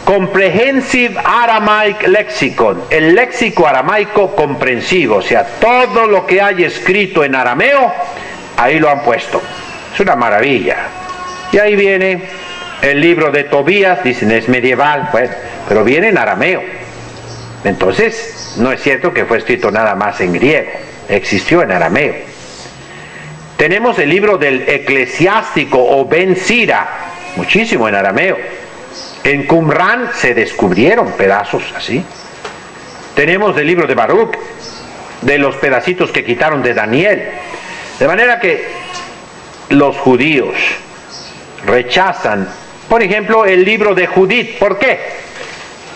Comprehensive Aramaic Lexicon, el léxico aramaico comprensivo, o sea, todo lo que hay escrito en arameo, ahí lo han puesto. Es una maravilla. Y ahí viene el libro de Tobías, dicen es medieval, bueno, pero viene en arameo. Entonces, no es cierto que fue escrito nada más en griego, existió en arameo. Tenemos el libro del eclesiástico o Ben Sira, muchísimo en arameo. En Qumran se descubrieron pedazos así. Tenemos el libro de Baruch, de los pedacitos que quitaron de Daniel. De manera que los judíos rechazan, por ejemplo, el libro de Judith. ¿Por qué?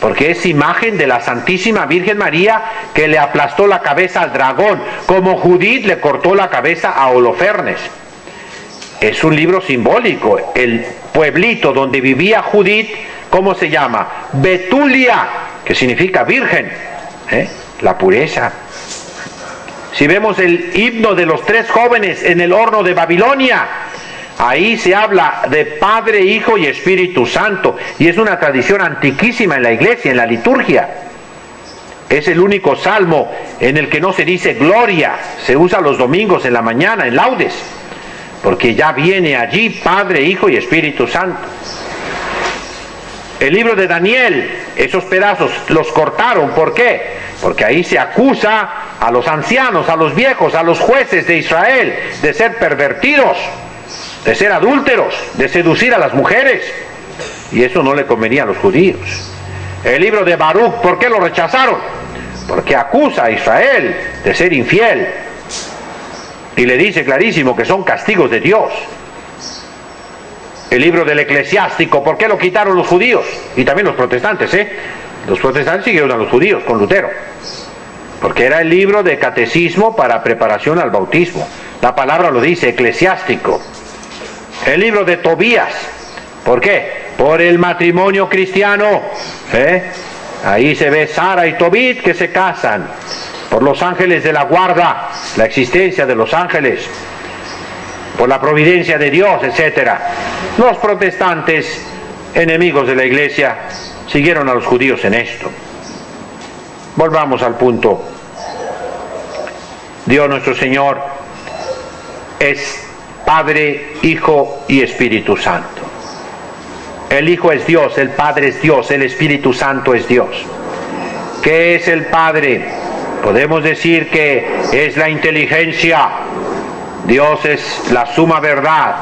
Porque es imagen de la Santísima Virgen María que le aplastó la cabeza al dragón, como Judith le cortó la cabeza a Holofernes. Es un libro simbólico. El pueblito donde vivía Judith, ¿cómo se llama? Betulia, que significa virgen, la pureza. Si vemos el himno de los 3 jóvenes en el horno de Babilonia, ahí se habla de Padre, Hijo y Espíritu Santo, y es una tradición antiquísima en la iglesia, en la liturgia. Es el único salmo en el que no se dice gloria, se usa los domingos en la mañana, en laudes, porque ya viene allí Padre, Hijo y Espíritu Santo. El libro de Daniel, esos pedazos los cortaron. ¿Por qué? Porque ahí se acusa a los ancianos, a los viejos, a los jueces de Israel de ser pervertidos, de ser adúlteros, de seducir a las mujeres. Y eso no le convenía a los judíos. El libro de Baruch, ¿por qué lo rechazaron? Porque acusa a Israel de ser infiel. Y le dice clarísimo que son castigos de Dios. El libro del eclesiástico, ¿por qué lo quitaron los judíos? Y también los protestantes, Los protestantes siguieron a los judíos con Lutero. Porque era el libro de catecismo para preparación al bautismo. La palabra lo dice, eclesiástico. El libro de Tobías, ¿por qué? Por el matrimonio cristiano. Ahí se ve Sara y Tobit que se casan. Por los ángeles de la guarda, la existencia de los ángeles, por la providencia de Dios, etc. Los protestantes, enemigos de la iglesia, siguieron a los judíos en esto. Volvamos al punto. Dios nuestro Señor es Padre, Hijo y Espíritu Santo. El Hijo es Dios, el Padre es Dios, el Espíritu Santo es Dios. ¿Qué es el Padre? Podemos decir que es la inteligencia. Dios es la suma verdad.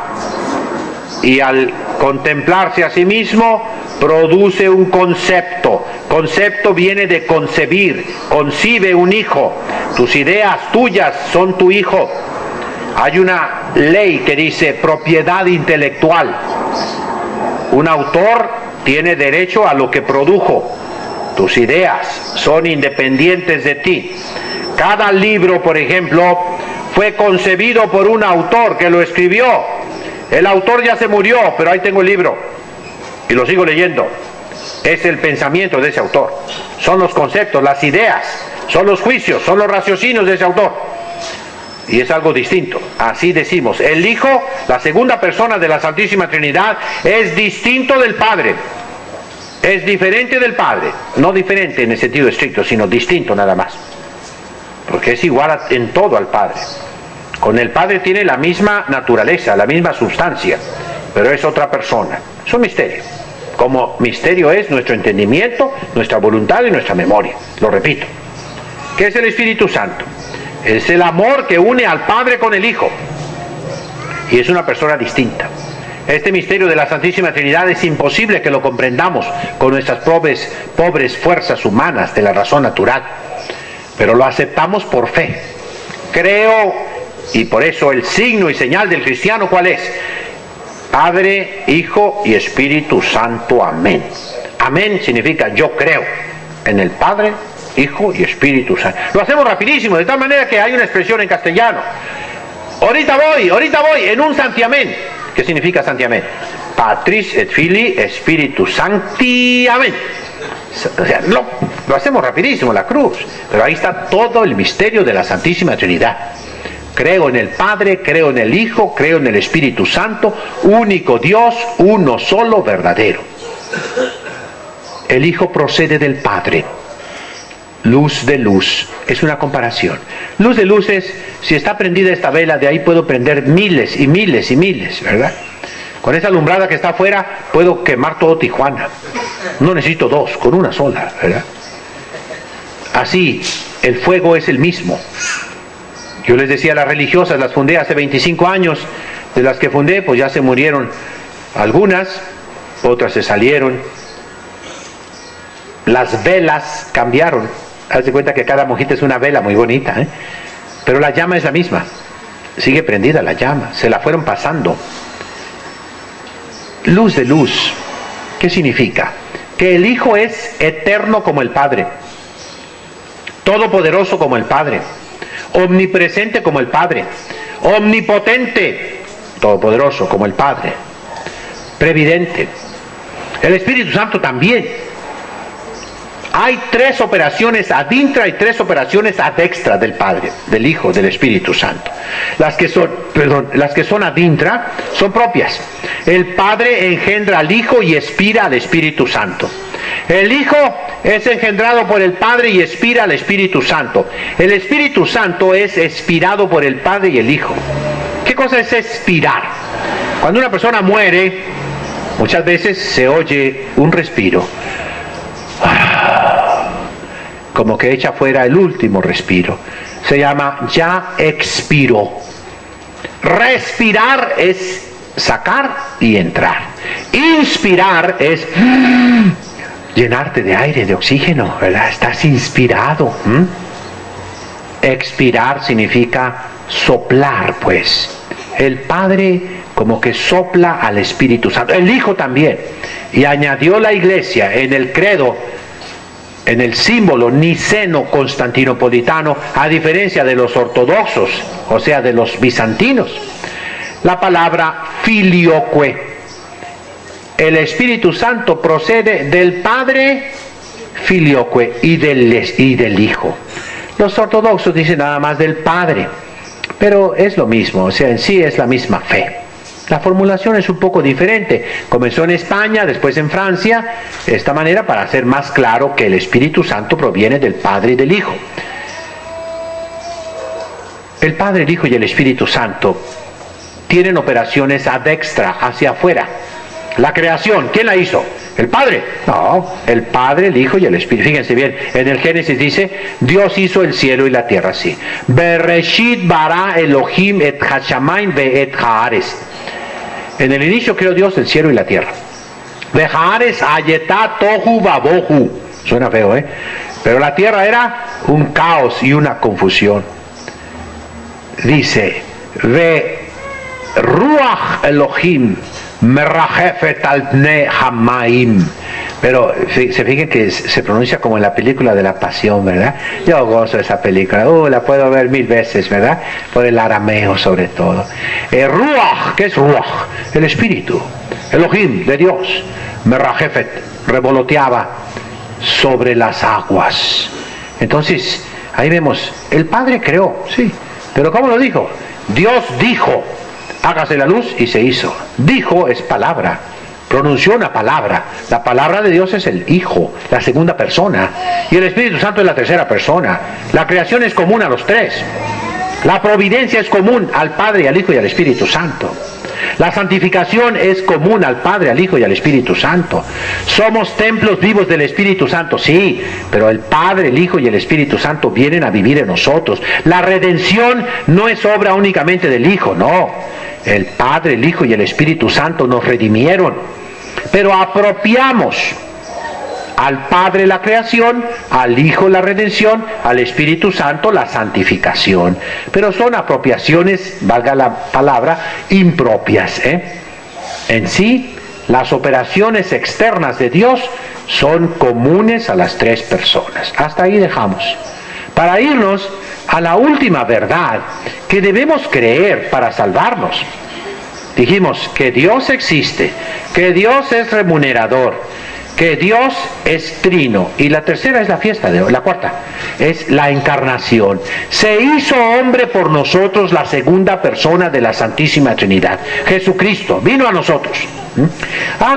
Y al contemplarse a sí mismo, produce un concepto. Concepto viene de concebir. Concibe un hijo. Tus ideas tuyas son tu hijo. Hay una ley que dice propiedad intelectual. Un autor tiene derecho a lo que produjo. Tus ideas son independientes de ti. Cada libro, por ejemplo, fue concebido por un autor que lo escribió. El autor ya se murió, pero ahí tengo el libro y lo sigo leyendo. Es el pensamiento de ese autor. Son los conceptos, las ideas, son los juicios, son los raciocinios de ese autor. Y es algo distinto. Así decimos, el Hijo, la segunda persona de la Santísima Trinidad, es distinto del Padre. Es diferente del Padre. No diferente en el sentido estricto, sino distinto nada más. Porque es igual en todo al Padre. Con el Padre tiene la misma naturaleza, la misma sustancia, pero es otra persona. Es un misterio. Como misterio es nuestro entendimiento, nuestra voluntad y nuestra memoria. Lo repito. ¿Qué es el Espíritu Santo? Es el amor que une al Padre con el Hijo. Y es una persona distinta. Este misterio de la Santísima Trinidad es imposible que lo comprendamos con nuestras pobres fuerzas humanas de la razón natural. Pero lo aceptamos por fe. Creo, y por eso el signo y señal del cristiano, ¿cuál es? Padre, Hijo y Espíritu Santo. Amén. Amén significa yo creo en el Padre, Hijo y Espíritu Santo. Lo hacemos rapidísimo, de tal manera que hay una expresión en castellano. Ahorita voy, en un santiamén. ¿Qué significa santiamén? Patris et Filii Spiritus Sancti. Amén. O sea, lo hacemos rapidísimo, la cruz. Pero ahí está todo el misterio de la Santísima Trinidad. Creo en el Padre, creo en el Hijo, creo en el Espíritu Santo, único Dios, uno solo, verdadero. El Hijo procede del Padre. Luz de luz. Es una comparación. Luz de luz es, si está prendida esta vela, de ahí puedo prender miles y miles y miles, ¿verdad? Con esa alumbrada que está afuera, puedo quemar todo Tijuana. No necesito dos, con una sola, ¿verdad? Así, el fuego es el mismo. Yo les decía, las religiosas las fundé hace 25 años. De las que fundé, pues ya se murieron algunas, otras se salieron. Las velas cambiaron. Haz de cuenta que cada monjita es una vela muy bonita, ¿eh? Pero la llama es la misma. Sigue prendida la llama. Se la fueron pasando. Luz de luz. ¿Qué significa? Que el Hijo es eterno como el Padre. Todopoderoso como el Padre. Omnipresente como el Padre. Omnipotente. Todopoderoso como el Padre. Previdente. El Espíritu Santo también. Hay 3 operaciones ad intra y 3 operaciones ad extra del Padre, del Hijo, del Espíritu Santo. Las que son ad intra son propias. El Padre engendra al Hijo y expira al Espíritu Santo. El Hijo es engendrado por el Padre y expira al Espíritu Santo. El Espíritu Santo es expirado por el Padre y el Hijo. ¿Qué cosa es expirar? Cuando una persona muere, muchas veces se oye un respiro. Como que echa fuera el último respiro. Se llama ya expiró. Respirar es sacar y entrar. Inspirar es llenarte de aire, de oxígeno, ¿verdad? Estás inspirado. Expirar significa soplar, pues. El Padre como que sopla al Espíritu Santo. El Hijo también. Y añadió la Iglesia en el credo, en el símbolo niceno-constantinopolitano, a diferencia de los ortodoxos, o sea, de los bizantinos, la palabra filioque. El Espíritu Santo procede del Padre, filioque, y del Hijo. Los ortodoxos dicen nada más del Padre, pero es lo mismo, o sea, en sí es la misma fe. La formulación es un poco diferente. Comenzó en España, después en Francia, de esta manera para hacer más claro que el Espíritu Santo proviene del Padre y del Hijo. El Padre, el Hijo y el Espíritu Santo tienen operaciones ad extra, hacia afuera. La creación, ¿quién la hizo? ¿El Padre? No, el Padre, el Hijo y el Espíritu. Fíjense bien, en el Génesis dice, Dios hizo el cielo y la tierra así. Bereshit bara Elohim et hashamayim ve et haaretz. En el inicio creó Dios el cielo y la tierra. Ve haaretz hayetá tohu babohu. Suena feo, ¿eh? Pero la tierra era un caos y una confusión. Dice, ve ruach Elohim merrajefet al pnei hamaim. Pero se fijen que se pronuncia como en la película de la Pasión, ¿verdad? Yo gozo de esa película, la puedo ver 1000 veces, ¿verdad? Por el arameo sobre todo. Ruach, ¿qué es Ruach? El Espíritu. Elohim, de Dios. Merrajefet, revoloteaba sobre las aguas. Entonces, ahí vemos, el Padre creó, sí. Pero ¿cómo lo dijo? Dios dijo, hágase la luz y se hizo. Dijo es palabra. Pronunció una palabra. La palabra de Dios es el Hijo, la segunda persona. Y el Espíritu Santo es la tercera persona. La creación es común a los tres. La providencia es común al Padre, al Hijo y al Espíritu Santo. La santificación es común al Padre, al Hijo y al Espíritu Santo. Somos templos vivos del Espíritu Santo, sí, pero el Padre, el Hijo y el Espíritu Santo vienen a vivir en nosotros. La redención no es obra únicamente del Hijo, no. El Padre, el Hijo y el Espíritu Santo nos redimieron. Pero apropiamos al Padre la creación, al Hijo la redención, al Espíritu Santo la santificación. Pero son apropiaciones, valga la palabra, impropias. En sí, las operaciones externas de Dios son comunes a las tres personas. Hasta ahí dejamos. Para irnos a la última verdad que debemos creer para salvarnos. Dijimos que Dios existe, que Dios es remunerador, que Dios es trino, y la tercera es la fiesta de hoy, la cuarta es la encarnación. Se hizo hombre por nosotros, la segunda persona de la Santísima Trinidad. Jesucristo vino a nosotros.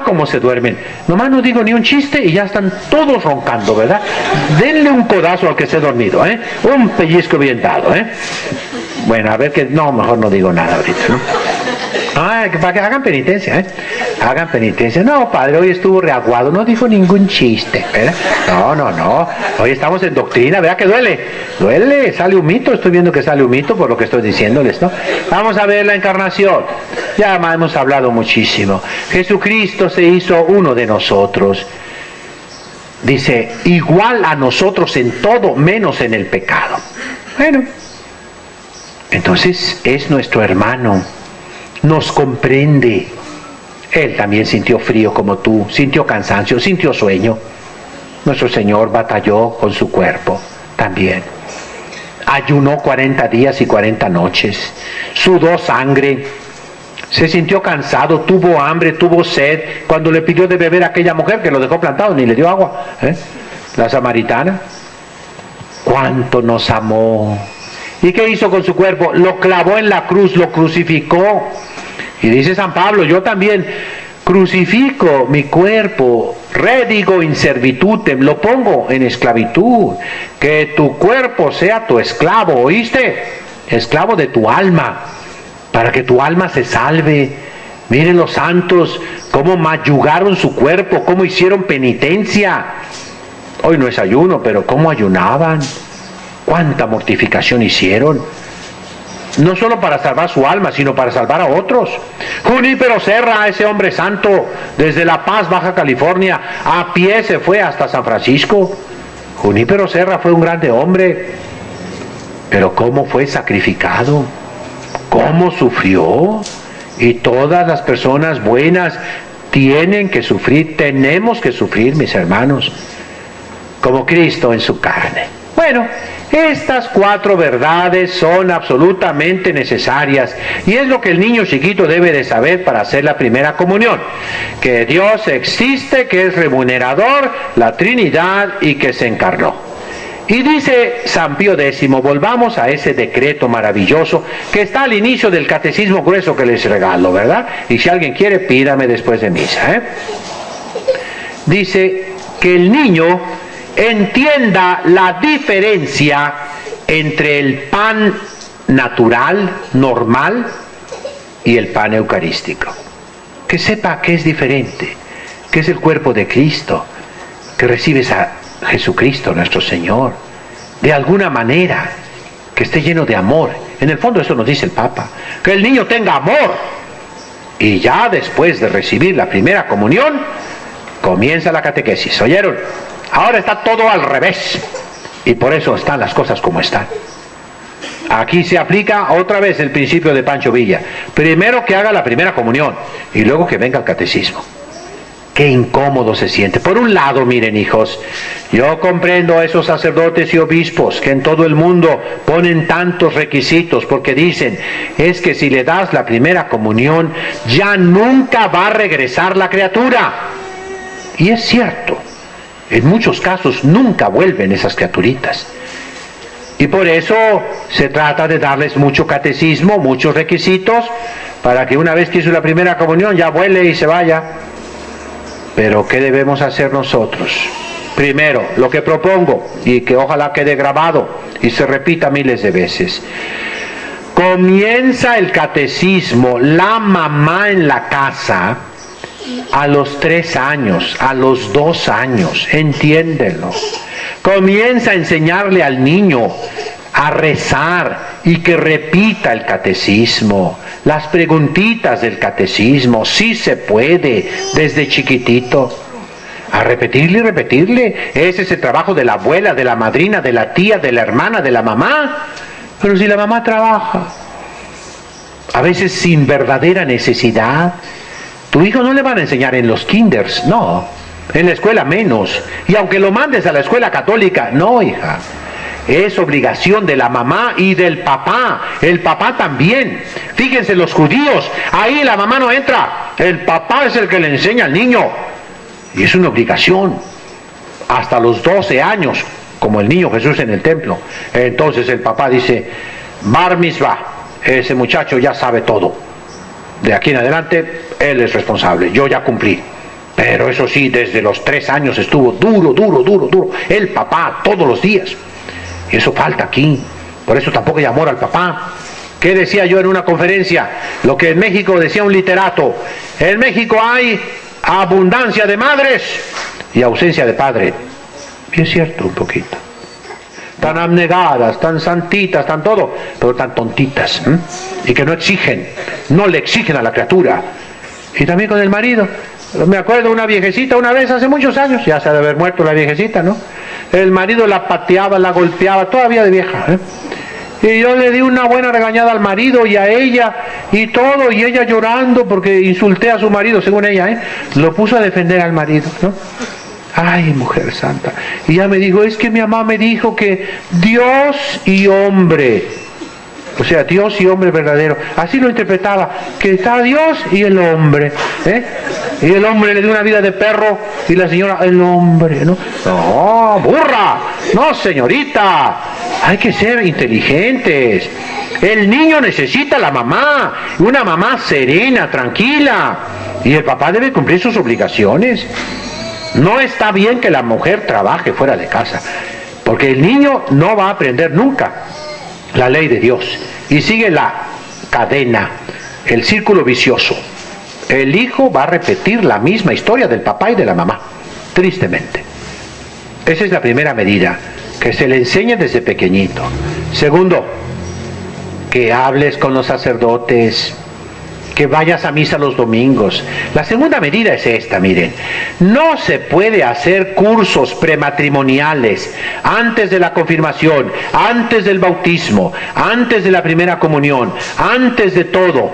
Cómo se duermen. Nomás no digo ni un chiste y ya están todos roncando, ¿verdad? Denle un codazo al que esté dormido, un pellizco bien dado, Bueno, a ver que... No, mejor no digo nada ahorita, ¿no? Para que hagan penitencia, hagan penitencia. No, padre, hoy estuvo reaguado, no dijo ningún chiste, ¿verdad? No, hoy estamos en doctrina, ¿verdad que duele, sale un mito, estoy viendo que sale un mito por lo que estoy diciéndoles, ¿no? Vamos a ver la encarnación. Ya hemos hablado muchísimo. Jesucristo se hizo uno de nosotros. Dice, igual a nosotros en todo, menos en el pecado. Bueno, entonces es nuestro hermano. Nos comprende. Él también sintió frío como tú, sintió cansancio, sintió sueño. Nuestro Señor batalló con su cuerpo también. Ayunó 40 días y 40 noches. Sudó sangre. Se sintió cansado, tuvo hambre, tuvo sed. Cuando le pidió de beber a aquella mujer que lo dejó plantado, ni le dio agua, la samaritana. ¿Cuánto nos amó? ¿Y qué hizo con su cuerpo? Lo clavó en la cruz, lo crucificó. Y dice San Pablo, yo también crucifico mi cuerpo, redigo in servitutem, lo pongo en esclavitud. Que tu cuerpo sea tu esclavo, ¿oíste? Esclavo de tu alma, para que tu alma se salve. Miren los santos, cómo mayugaron su cuerpo, cómo hicieron penitencia. Hoy no es ayuno, pero cómo ayunaban. Cuánta mortificación hicieron. No solo para salvar su alma, sino para salvar a otros. Junípero Serra, ese hombre santo, desde La Paz, Baja California, a pie se fue hasta San Francisco. Junípero Serra fue un grande hombre, pero cómo fue sacrificado, cómo sufrió. Y todas las personas buenas tienen que sufrir, tenemos que sufrir, mis hermanos, como Cristo en su carne. Bueno, estas 4 verdades son absolutamente necesarias y es lo que el niño chiquito debe de saber para hacer la primera comunión. Que Dios existe, que es remunerador, la Trinidad y que se encarnó. Y dice San Pío X, volvamos a ese decreto maravilloso que está al inicio del catecismo grueso que les regalo, ¿verdad? Y si alguien quiere, pídame después de misa, Dice que el niño entienda la diferencia entre el pan natural, normal, y el pan eucarístico. Que sepa que es diferente, que es el cuerpo de Cristo, que recibes a Jesucristo nuestro Señor, de alguna manera, que esté lleno de amor. En el fondo eso nos dice el Papa, que el niño tenga amor. Y ya después de recibir la primera comunión, comienza la catequesis. ¿Oyeron? Ahora está todo al revés. Y por eso están las cosas como están. Aquí se aplica otra vez el principio de Pancho Villa. Primero que haga la primera comunión y luego que venga el catecismo. Qué incómodo se siente. Por un lado, miren, hijos, yo comprendo a esos sacerdotes y obispos que en todo el mundo ponen tantos requisitos porque dicen, es que si le das la primera comunión, ya nunca va a regresar la criatura. Y es cierto. En muchos casos nunca vuelven esas criaturitas. Y por eso se trata de darles mucho catecismo, muchos requisitos, para que una vez que hizo la primera comunión ya vuele y se vaya. Pero ¿qué debemos hacer nosotros? Primero, lo que propongo, y que ojalá quede grabado y se repita miles de veces. Comienza el catecismo, la mamá en la casa, a los 3 años, a los 2 años, entiéndelo. Comienza a enseñarle al niño a rezar y que repita el catecismo, las preguntitas del catecismo, sí se puede, desde chiquitito. A repetirle y repetirle. Ese es el trabajo de la abuela, de la madrina, de la tía, de la hermana, de la mamá. Pero si la mamá trabaja, a veces sin verdadera necesidad, tu hijo no le van a enseñar en los kinders, no, en la escuela menos. Y aunque lo mandes a la escuela católica, no, hija. Es obligación de la mamá y del papá. El papá también. Fíjense, los judíos, ahí la mamá no entra. El papá es el que le enseña al niño. Y es una obligación. Hasta los 12 años, como el niño Jesús en el templo. Entonces el papá dice, Bar Mitzvah, ese muchacho ya sabe todo. De aquí en adelante, él es responsable. Yo ya cumplí. Pero eso sí, desde los 3 años estuvo duro. El papá, todos los días. Y eso falta aquí. Por eso tampoco hay amor al papá. ¿Qué decía yo en una conferencia? Lo que en México decía un literato. En México hay abundancia de madres y ausencia de padre. Y es cierto, un poquito. Tan abnegadas, tan santitas, tan todo, pero tan tontitas. Y que no exigen, no le exigen a la criatura. Y también con el marido. Me acuerdo de una viejecita una vez hace muchos años, ya se ha de haber muerto la viejecita, ¿no? El marido la pateaba, la golpeaba, todavía de vieja, Y yo le di una buena regañada al marido y a ella y todo, y ella llorando porque insulté a su marido, según ella, lo puso a defender al marido, ¿no? Ay, mujer santa. Y ella me dijo, es que mi mamá me dijo que Dios y hombre, o sea, Dios y hombre verdadero, así lo interpretaba, que está Dios y el hombre, y el hombre le dio una vida de perro y la señora, el hombre, ¿no? No, burra, no, señorita, hay que ser inteligentes. El niño necesita a la mamá, una mamá serena, tranquila, y el papá debe cumplir sus obligaciones. No está bien que la mujer trabaje fuera de casa, porque el niño no va a aprender nunca la ley de Dios, y sigue la cadena, el círculo vicioso. El hijo va a repetir la misma historia del papá y de la mamá, tristemente. Esa es la primera medida, que se le enseñe desde pequeñito. Segundo, que hables con los sacerdotes, que vayas a misa los domingos. La segunda medida es esta, miren. No se puede hacer cursos prematrimoniales antes de la confirmación, antes del bautismo, antes de la primera comunión, antes de todo.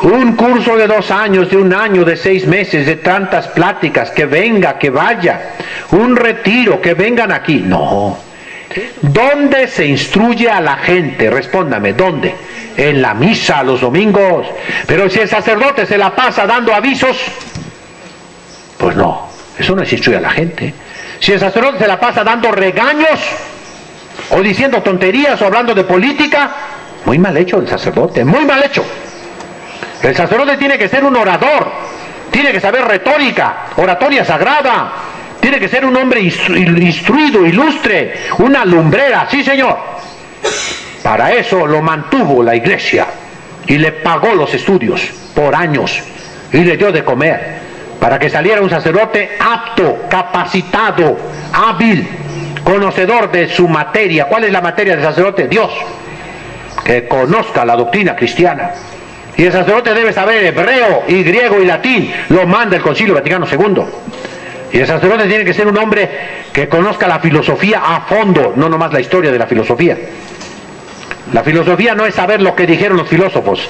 Un curso de 2 años, de 1 año, de 6 meses, de tantas pláticas, que venga, que vaya. Un retiro, que vengan aquí. No. ¿Dónde se instruye a la gente? Respóndame, ¿dónde? En la misa los domingos. Pero si el sacerdote se la pasa dando avisos, pues no, eso no es instruir a la gente. Si el sacerdote se la pasa dando regaños, o diciendo tonterías, o hablando de política, muy mal hecho el sacerdote, muy mal hecho. El sacerdote tiene que ser un orador, tiene que saber retórica, oratoria sagrada, tiene que ser un hombre instruido, ilustre, una lumbrera, sí señor. Para eso lo mantuvo la iglesia y le pagó los estudios por años y le dio de comer para que saliera un sacerdote apto, capacitado, hábil, conocedor de su materia. ¿Cuál es la materia del sacerdote? Dios. Que conozca la doctrina cristiana. Y el sacerdote debe saber hebreo y griego y latín. Lo manda el Concilio Vaticano II. Y el sacerdote tiene que ser un hombre que conozca la filosofía a fondo, no nomás la historia de la filosofía. La filosofía no es saber lo que dijeron los filósofos.